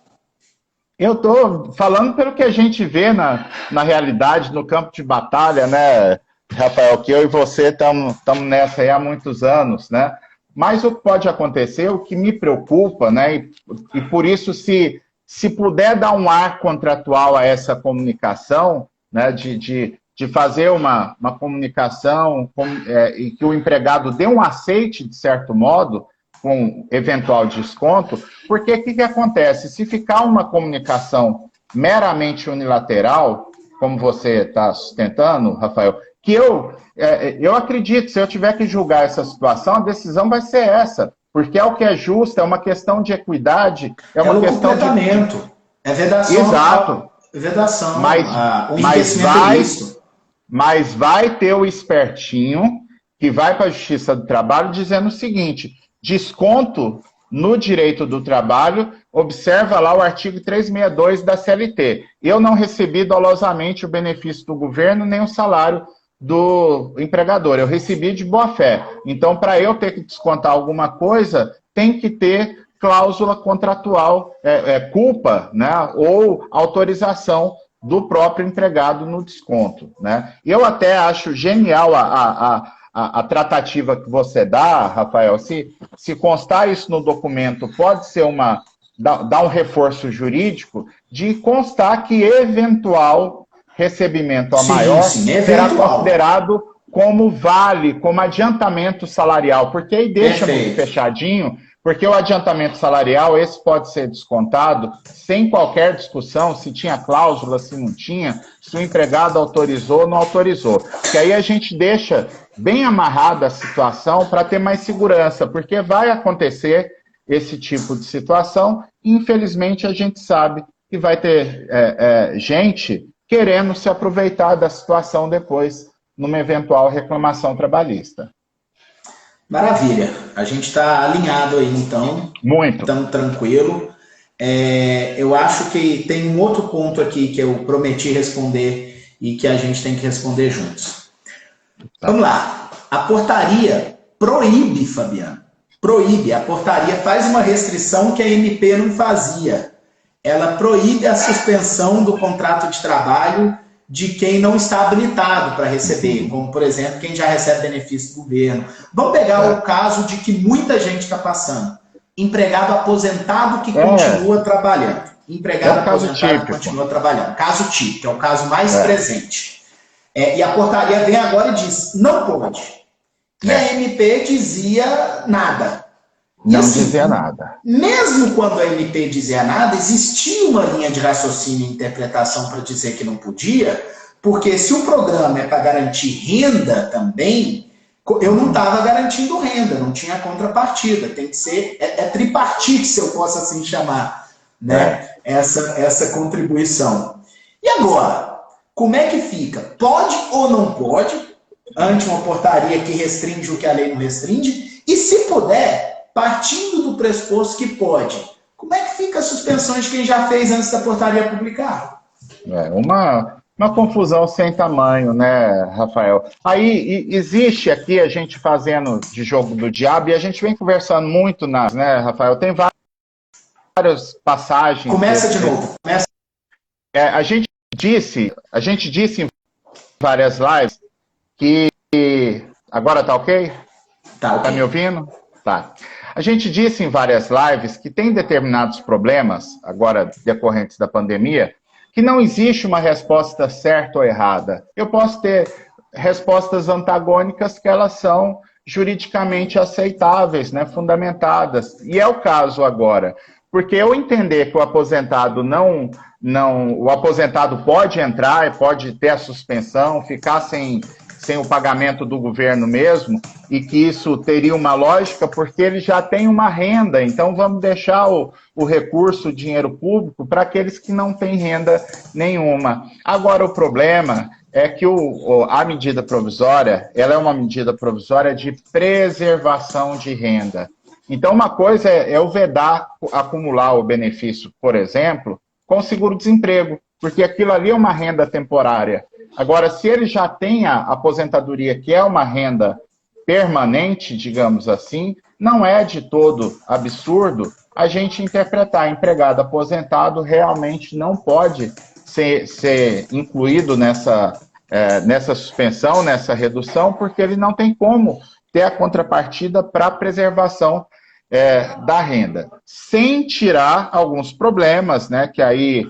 Eu estou falando pelo que a gente vê na realidade, no campo de batalha, né, Rafael, que eu e você estamos nessa aí há muitos anos, né? Mas o que pode acontecer, o que me preocupa, né, e por isso, se puder dar um ar contratual a essa comunicação, né, de fazer uma comunicação e que o empregado dê um aceite, de certo modo, com eventual desconto, porque o que acontece? Se ficar uma comunicação meramente unilateral, como você está sustentando, Rafael, que eu acredito, se eu tiver que julgar essa situação, a decisão vai ser essa, porque é o que é justo, é uma questão de equidade, é uma questão de... É vedação. Exato. Vedação. Mas vai ter o espertinho que vai para a Justiça do Trabalho dizendo o seguinte: desconto no direito do trabalho, observa lá o artigo 362 da CLT. Eu não recebi dolosamente o benefício do governo, nem o salário do empregador. Eu recebi de boa fé. Então, para eu ter que descontar alguma coisa, tem que ter cláusula contratual, culpa, né, ou autorização do próprio empregado no desconto, né? Eu até acho genial a tratativa que você dá, Rafael. Se constar isso no documento, pode ser dar um reforço jurídico de constar que eventual recebimento a maior será considerado como vale, como adiantamento salarial, porque aí deixa muito fechadinho, porque o adiantamento salarial, esse pode ser descontado sem qualquer discussão, se tinha cláusula, se não tinha, se o empregado autorizou ou não autorizou. Porque aí a gente deixa bem amarrada a situação para ter mais segurança, porque vai acontecer esse tipo de situação, e infelizmente a gente sabe que vai ter gente querendo se aproveitar da situação depois, numa eventual reclamação trabalhista. Maravilha. A gente está alinhado aí, então. Muito. Estamos tranquilo. Eu acho que tem um outro ponto aqui que eu prometi responder e que a gente tem que responder juntos. Tá. Vamos lá. A portaria proíbe, Fabiano. Proíbe. A portaria faz uma restrição que a MP não fazia. Ela proíbe a suspensão do contrato de trabalho de quem não está habilitado para receber, como, por exemplo, quem já recebe benefício do governo. Vamos pegar o caso de que muita gente está passando. Empregado aposentado que continua trabalhando. Empregado aposentado que continua trabalhando. Caso típico, é o caso mais presente. E a portaria vem agora e diz, não pode. E a MP dizia nada. Não dizia nada. Mesmo quando a MP dizia nada, existia uma linha de raciocínio e interpretação para dizer que não podia, porque se o programa é para garantir renda também, eu não estava garantindo renda, não tinha contrapartida. Tem que ser, tripartite, se eu posso assim chamar, né? Essa contribuição. E agora, como é que fica? Pode ou não pode, ante uma portaria que restringe o que a lei não restringe? E se puder, partindo do pressuposto que pode, como é que fica a suspensão de quem já fez antes da portaria publicar? Uma confusão sem tamanho, né, Rafael? Aí existe aqui a gente fazendo de jogo do diabo, e a gente vem conversando muito, né, Rafael? Tem várias passagens. Começa de novo. A gente disse em várias lives que... Agora tá ok? Tá me ouvindo? Tá. A gente disse em várias lives que tem determinados problemas, agora decorrentes da pandemia, que não existe uma resposta certa ou errada. Eu posso ter respostas antagônicas que elas são juridicamente aceitáveis, né, fundamentadas. E é o caso agora. Porque eu entender que o aposentado o aposentado pode entrar, pode ter a suspensão, ficar sem o pagamento do governo mesmo, e que isso teria uma lógica porque ele já tem uma renda, então vamos deixar o recurso, o dinheiro público, para aqueles que não têm renda nenhuma. Agora, o problema é que a medida provisória, ela é uma medida provisória de preservação de renda. Então, uma coisa é eu vedar acumular o benefício, por exemplo, com seguro-desemprego, porque aquilo ali é uma renda temporária. Agora, se ele já tem a aposentadoria, que é uma renda permanente, digamos assim, não é de todo absurdo a gente interpretar empregado aposentado realmente não pode ser incluído nessa suspensão, nessa redução, porque ele não tem como ter a contrapartida para a preservação da renda. Sem tirar alguns problemas, né, que aí...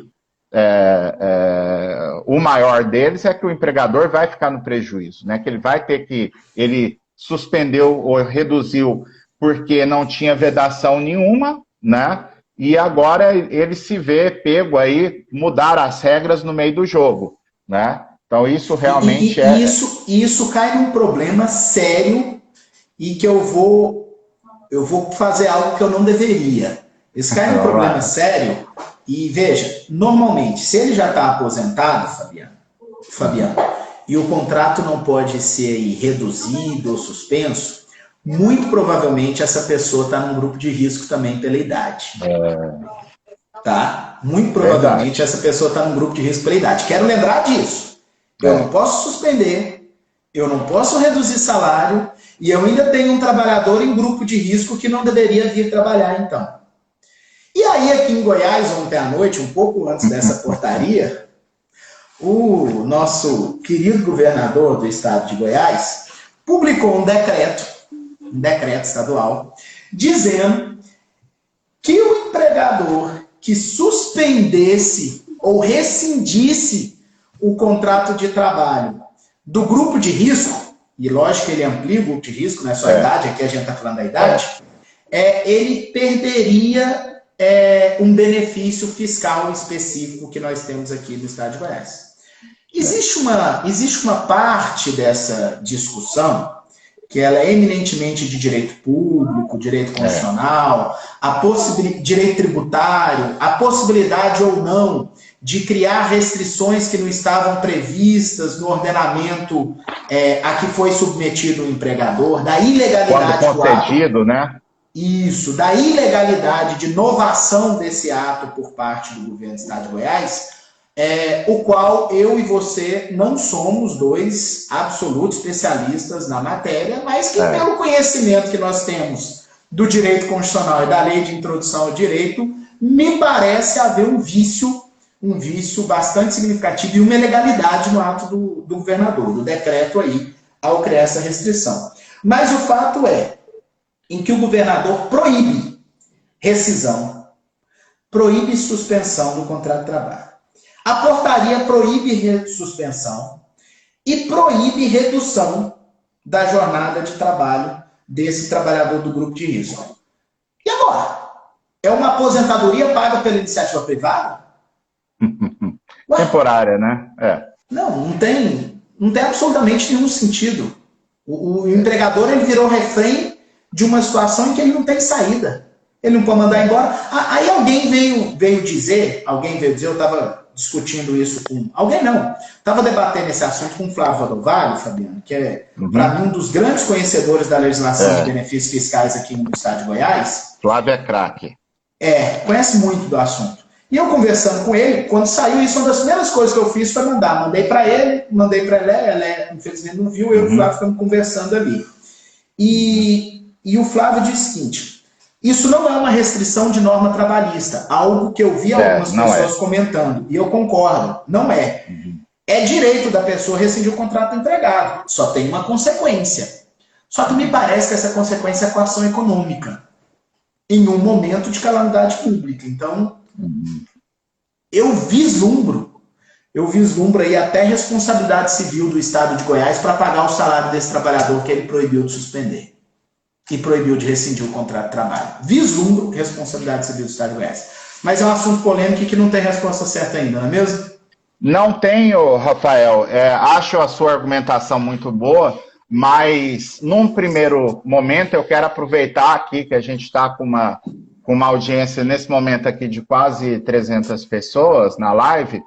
o maior deles é que o empregador vai ficar no prejuízo, né? Que ele vai ter ele suspendeu ou reduziu porque não tinha vedação nenhuma, né? E agora ele se vê pego aí, mudar as regras no meio do jogo, né? Então isso realmente Isso cai num problema sério e que eu vou fazer algo que eu não deveria. Isso cai num problema sério. E veja, normalmente, se ele já está aposentado, Fabiano, e o contrato não pode ser reduzido ou suspenso, muito provavelmente essa pessoa está num grupo de risco também pela idade. Tá? Muito provavelmente essa pessoa está num grupo de risco pela idade. Quero lembrar disso. Eu não posso suspender, eu não posso reduzir salário, e eu ainda tenho um trabalhador em grupo de risco que não deveria vir trabalhar então. E aí, aqui em Goiás, ontem à noite, um pouco antes dessa portaria, o nosso querido governador do estado de Goiás publicou um decreto estadual, dizendo que o empregador que suspendesse ou rescindisse o contrato de trabalho do grupo de risco, e lógico que ele amplia o grupo de risco, não é só a idade, aqui a gente está falando da idade, ele perderia um benefício fiscal específico que nós temos aqui no estado de Goiás. Existe uma parte dessa discussão que ela é eminentemente de direito público, direito constitucional, direito tributário, a possibilidade ou não de criar restrições que não estavam previstas no ordenamento a que foi submetido o empregador, da ilegalidade quando concedido, né? Isso, da ilegalidade de novação desse ato por parte do governo do estado de Goiás, o qual eu e você não somos dois absolutos especialistas na matéria, mas que pelo conhecimento que nós temos do direito constitucional e da lei de introdução ao direito, me parece haver um vício bastante significativo e uma ilegalidade no ato do governador, do decreto aí, ao criar essa restrição. Mas o fato é em que o governador proíbe rescisão, proíbe suspensão do contrato de trabalho. A portaria proíbe suspensão e proíbe redução da jornada de trabalho desse trabalhador do grupo de risco. E agora? É uma aposentadoria paga pela iniciativa privada? Temporária, né? Não tem absolutamente nenhum sentido. O empregador ele virou refém de uma situação em que ele não tem saída. Ele não pode mandar embora. Aí alguém veio dizer, eu estava discutindo isso com... Alguém não. Estava debatendo esse assunto com o Flávio Rodovalho, Fabiano, que é, para mim, um dos grandes conhecedores da legislação de benefícios fiscais aqui no estado de Goiás. Flávio é craque. Conhece muito do assunto. E eu conversando com ele, quando saiu isso, uma das primeiras coisas que eu fiz foi mandar. Mandei para ele, mandei para ela, infelizmente não viu, eu e o Flávio ficamos conversando ali. E o Flávio disse o seguinte: isso não é uma restrição de norma trabalhista, algo que eu vi algumas pessoas comentando, e eu concordo, não é. É direito da pessoa rescindir o contrato do empregado, só tem uma consequência. Só que me parece que essa consequência é coação econômica, em um momento de calamidade pública. Então, eu vislumbro aí até responsabilidade civil do estado de Goiás para pagar o salário desse trabalhador que ele proibiu de suspender e proibiu de rescindir o contrato de trabalho. Vislumbro responsabilidade civil do estado de Goiás. Mas é um assunto polêmico que não tem resposta certa ainda, não é mesmo? Não tenho, Rafael. Acho a sua argumentação muito boa, mas num primeiro momento eu quero aproveitar aqui que a gente está com uma audiência nesse momento aqui de quase 300 pessoas na live,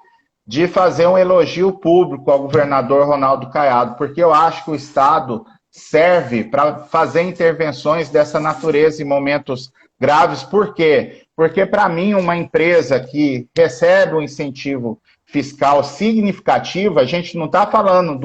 de fazer um elogio público ao governador Ronaldo Caiado, porque eu acho que o Estado serve para fazer intervenções dessa natureza em momentos graves. Por quê? Porque, para mim, uma empresa que recebe um incentivo fiscal significativo, a gente não está falando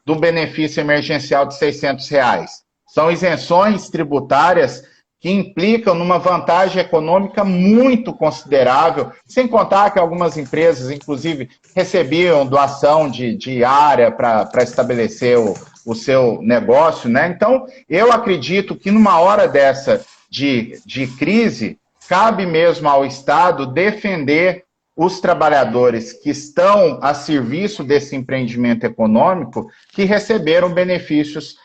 de um benefício emergencial de R$600. São isenções tributárias que implicam numa vantagem econômica muito considerável, sem contar que algumas empresas, inclusive, recebiam doação de área para estabelecer o seu negócio, né? Então, eu acredito que numa hora dessa de crise, cabe mesmo ao Estado defender os trabalhadores que estão a serviço desse empreendimento econômico que receberam benefícios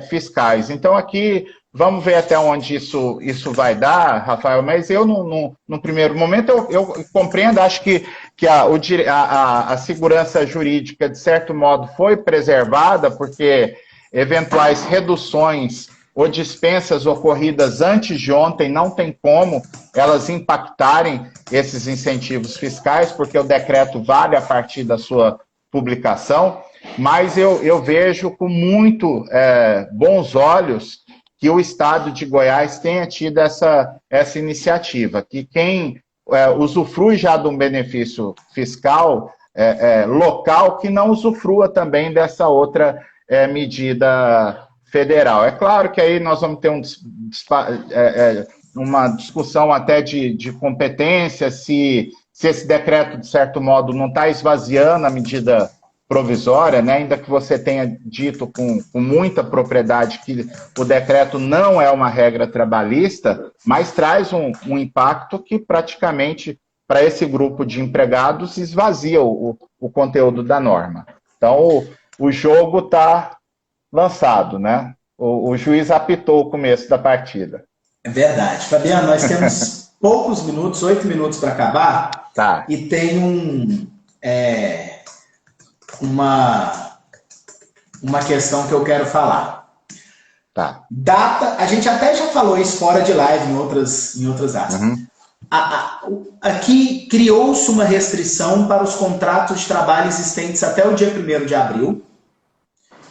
fiscais. Então, aqui, vamos ver até onde isso vai dar, Rafael, mas eu, no primeiro momento, eu compreendo, acho que a segurança jurídica, de certo modo, foi preservada, porque eventuais reduções ou dispensas ocorridas antes de ontem não tem como elas impactarem esses incentivos fiscais, porque o decreto vale a partir da sua publicação, mas eu vejo com muito bons olhos que o Estado de Goiás tenha tido essa iniciativa, que quem usufrui já de um benefício fiscal local, que não usufrua também dessa outra medida federal. É claro que aí nós vamos ter uma discussão até de competência, se esse decreto, de certo modo, não está esvaziando a medida provisória, né? Ainda que você tenha dito com muita propriedade que o decreto não é uma regra trabalhista, mas traz um impacto que praticamente, para esse grupo de empregados, esvazia o conteúdo da norma. Então, o jogo está lançado, né? O juiz apitou o começo da partida. É verdade. Fabiano, nós temos poucos minutos, 8 minutos para acabar, Tá. e tem uma questão que eu quero falar. Tá. Data, a gente até já falou isso fora de live em outras asas. Uhum. Aqui criou-se uma restrição para os contratos de trabalho existentes até o dia 1º de abril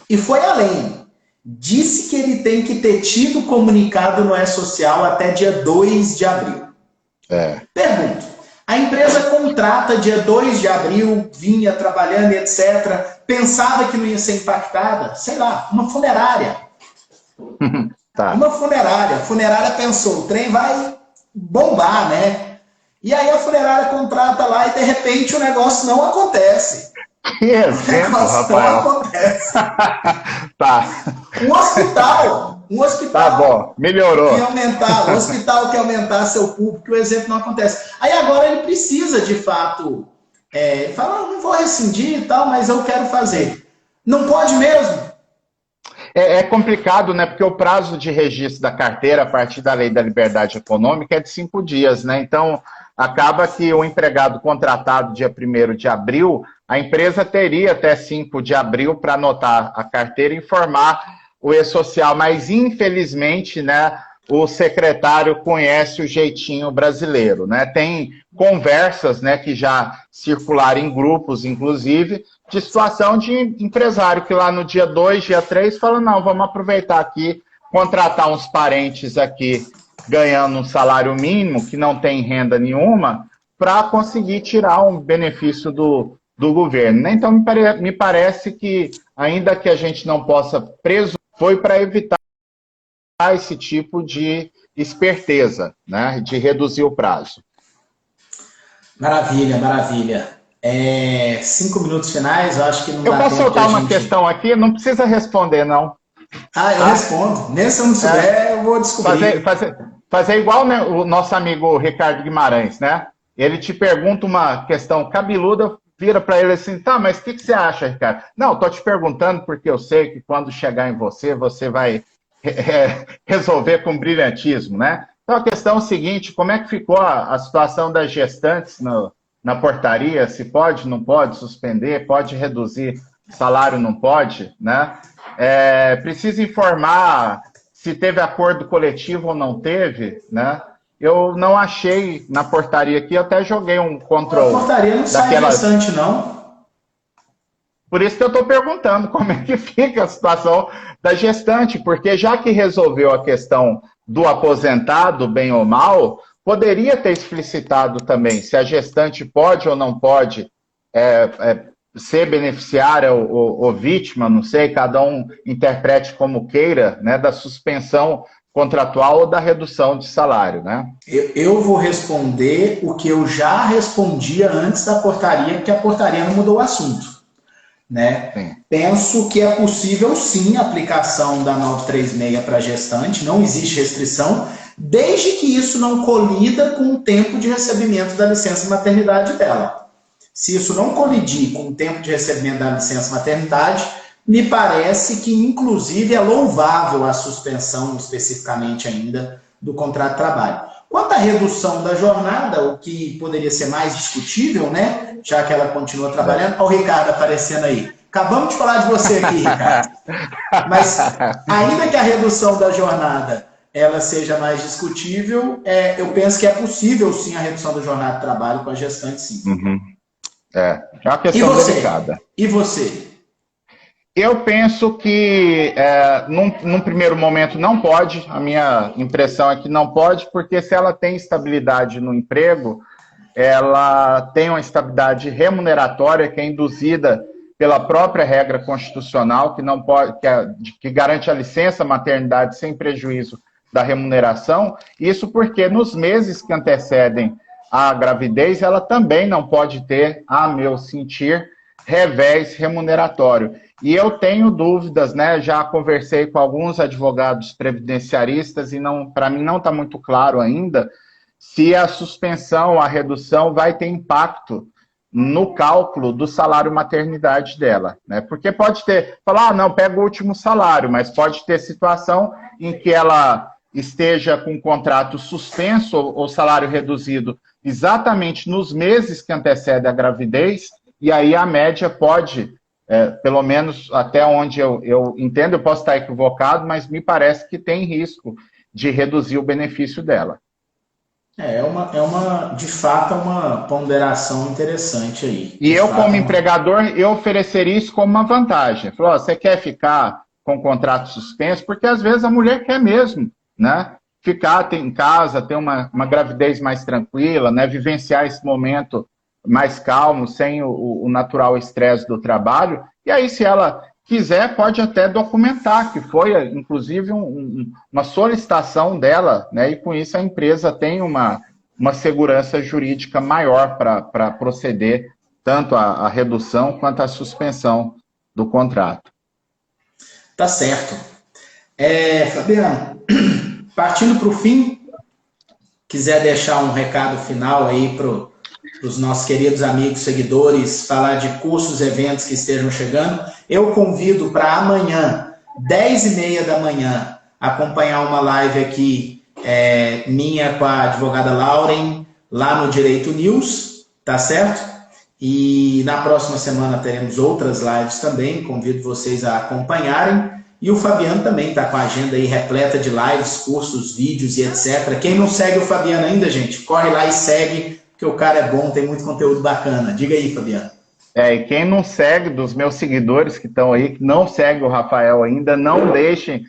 e foi além. Disse que ele tem que ter tido comunicado no E-Social até dia 2 de abril. Pergunto, a empresa contrata dia 2 de abril, vinha trabalhando e etc., pensava que não ia ser impactada? Sei lá, uma funerária. Tá. Uma funerária. A funerária pensou, o trem vai bombar, né? E aí a funerária contrata lá e de repente o negócio não acontece. Que exemplo, Rafael. Não acontece. Tá. Um hospital. Tá bom, melhorou. Um hospital que aumentar seu público, o exemplo não acontece. Aí agora ele precisa, de fato, fala, não vou rescindir e tal, mas eu quero fazer. Não pode mesmo? É complicado, né? Porque o prazo de registro da carteira, a partir da Lei da Liberdade Econômica, é de 5 dias, né? Então, acaba que o empregado contratado dia 1º de abril, a empresa teria até 5 de abril para anotar a carteira e informar o E-Social, mas infelizmente, né, o secretário conhece o jeitinho brasileiro, né? Tem conversas, né, que já circularam em grupos, inclusive, de situação de empresário que lá no dia 2, dia 3, fala, não, vamos aproveitar aqui, contratar uns parentes aqui ganhando um salário mínimo, que não tem renda nenhuma, para conseguir tirar um benefício do governo, né? Então, me parece que, ainda que a gente não possa presumir, foi para evitar esse tipo de esperteza, né? De reduzir o prazo. Maravilha, maravilha. 5 minutos finais, eu acho que não dá tempo. Eu posso soltar uma gente... questão aqui? Não precisa responder, não. Eu respondo. Nem se eu não souber, eu vou descobrir. Fazer igual, né, o nosso amigo Ricardo Guimarães, né? Ele te pergunta uma questão cabeluda, vira para ele assim, tá, mas o que você acha, Ricardo? Não, tô te perguntando porque eu sei que quando chegar em você, você vai resolver com brilhantismo, né? Então a questão é o seguinte, como é que ficou a situação das gestantes na portaria? Se pode, não pode suspender, pode reduzir salário, não pode, né? Precisa informar se teve acordo coletivo ou não teve, né? Eu não achei na portaria aqui, eu até joguei um controle. A portaria não sai gestante, não. Por isso que eu estou perguntando como é que fica a situação da gestante, porque já que resolveu a questão do aposentado, bem ou mal, poderia ter explicitado também se a gestante pode ou não pode ser beneficiária ou vítima, não sei, cada um interprete como queira, né, da suspensão contratual ou da redução de salário, né? Eu vou responder o que eu já respondia antes da portaria, porque a portaria não mudou o assunto, né? Penso que é possível sim a aplicação da 936 para gestante, não existe restrição, desde que isso não colida com o tempo de recebimento da licença maternidade dela. Se isso não colidir com o tempo de recebimento da licença maternidade, me parece que, inclusive, é louvável a suspensão, especificamente ainda, do contrato de trabalho. Quanto à redução da jornada, o que poderia ser mais discutível, né? Já que ela continua trabalhando. Olha o Ricardo aparecendo aí. Acabamos de falar de você aqui, Ricardo. Mas, ainda que a redução da jornada ela seja mais discutível, eu penso que é possível, sim, a redução da jornada de trabalho com a gestante, sim. Uhum. É uma questão delicada. E você? Eu penso que, num primeiro momento, não pode. A minha impressão é que não pode, porque se ela tem estabilidade no emprego, ela tem uma estabilidade remuneratória que é induzida pela própria regra constitucional, que não pode, que garante a licença maternidade sem prejuízo da remuneração. Isso porque nos meses que antecedem a gravidez, ela também não pode ter, a meu sentir, revés remuneratório. E eu tenho dúvidas, né? Já conversei com alguns advogados previdenciaristas e para mim não está muito claro ainda se a suspensão, a redução vai ter impacto no cálculo do salário maternidade dela, né? Porque pode ter, falar, não, pega o último salário, mas pode ter situação em que ela esteja com o contrato suspenso ou salário reduzido exatamente nos meses que antecedem a gravidez, e aí a média pode, pelo menos até onde eu entendo, eu posso estar equivocado, mas me parece que tem risco de reduzir o benefício dela. De fato, é uma ponderação interessante aí. E eu, como empregador, eu ofereceria isso como uma vantagem. Falou, você quer ficar com o contrato suspenso? Porque às vezes a mulher quer mesmo, né? Ficar em casa, ter uma gravidez mais tranquila, né? Vivenciar esse momento mais calmo, sem o natural estresse do trabalho. E aí, se ela quiser, pode até documentar que foi, inclusive, uma solicitação dela, né? E com isso a empresa tem uma segurança jurídica maior para proceder tanto à redução quanto à suspensão do contrato. Tá certo. Fabiano, partindo para o fim, quiser deixar um recado final aí para os nossos queridos amigos, seguidores, falar de cursos, eventos que estejam chegando, eu convido para amanhã, 10h30 da manhã, acompanhar uma live aqui, minha com a advogada Lauren, lá no Direito News, tá certo? E na próxima semana teremos outras lives também, convido vocês a acompanharem. E o Fabiano também está com a agenda aí repleta de lives, cursos, vídeos e etc. Quem não segue o Fabiano ainda, gente, corre lá e segue, porque o cara é bom, tem muito conteúdo bacana. Diga aí, Fabiano. E quem não segue, dos meus seguidores que estão aí, que não segue o Rafael ainda, não deixem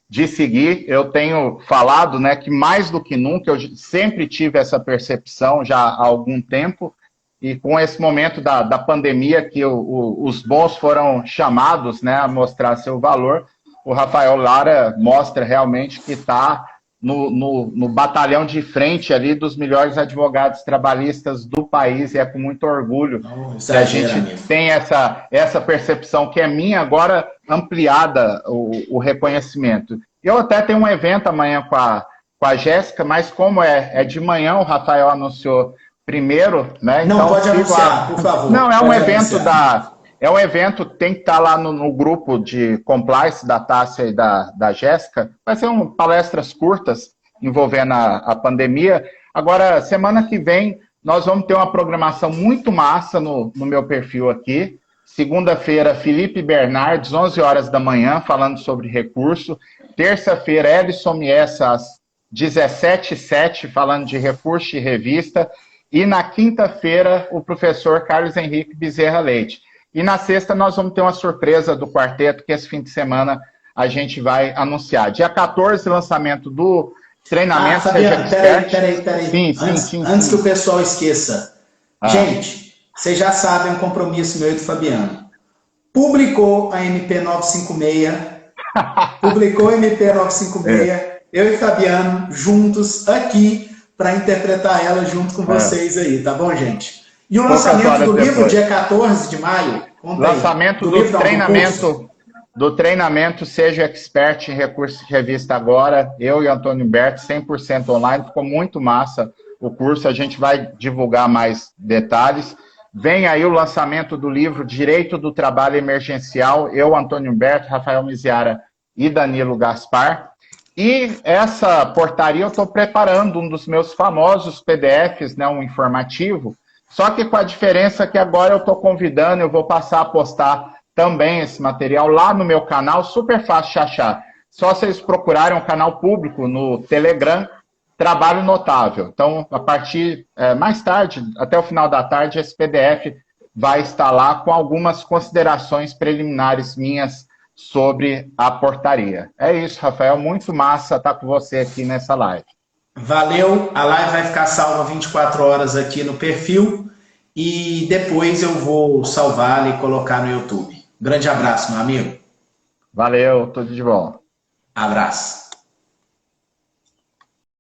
de seguir. Eu tenho falado, né, que mais do que nunca, eu sempre tive essa percepção já há algum tempo, e com esse momento da pandemia, que os bons foram chamados, né, a mostrar seu valor, o Rafael Lara mostra realmente que está no batalhão de frente ali dos melhores advogados trabalhistas do país, e é com muito orgulho que a gente tem essa percepção que é minha, agora ampliada o reconhecimento. Eu até tenho um evento amanhã com a Jéssica, mas como é de manhã, o Rafael anunciou primeiro, né? Não, então, pode anunciar, por favor. Não, é um evento É um evento, tem que estar lá no grupo de compliance da Tássia e da Jéssica. Vai ser palestras curtas envolvendo a pandemia. Agora, semana que vem, nós vamos ter uma programação muito massa no meu perfil aqui. Segunda-feira, Felipe Bernardes, 11 horas da manhã, falando sobre recurso. Terça-feira, Edson Miessa, às 17h07, falando de recurso e revista. E na quinta-feira, o professor Carlos Henrique Bezerra Leite. E na sexta nós vamos ter uma surpresa do quarteto, que esse fim de semana a gente vai anunciar. Dia 14, lançamento do treinamento Fabiano, peraí. Sim. Antes que o pessoal esqueça. Gente, vocês já sabem o compromisso meu e do Fabiano. Publicou a MP 956. Publicou a MP 956. Eu e Fabiano juntos aqui para interpretar ela junto com vocês aí, tá bom, gente? E o lançamento do livro, dia 14 de maio? Lançamento do treinamento Seja Expert em Recursos de Revista agora. Eu e Antônio Humberto, 100% online. Ficou muito massa o curso. A gente vai divulgar mais detalhes. Vem aí o lançamento do livro Direito do Trabalho Emergencial. Eu, Antônio Humberto, Rafael Miziara e Danilo Gaspar. E essa portaria eu estou preparando um dos meus famosos PDFs, né, um informativo. Só que com a diferença que agora eu estou convidando, eu vou passar a postar também esse material lá no meu canal, super fácil de achar. Só vocês procurarem um canal público no Telegram, Trabalho Notável. Então, a partir mais tarde, até o final da tarde, esse PDF vai estar lá com algumas considerações preliminares minhas sobre a portaria. É isso, Rafael, muito massa estar com você aqui nessa live. Valeu, a live vai ficar salva 24 horas aqui no perfil e depois eu vou salvá-la e colocar no YouTube. Grande abraço, meu amigo. Valeu, tudo de bom. Abraço.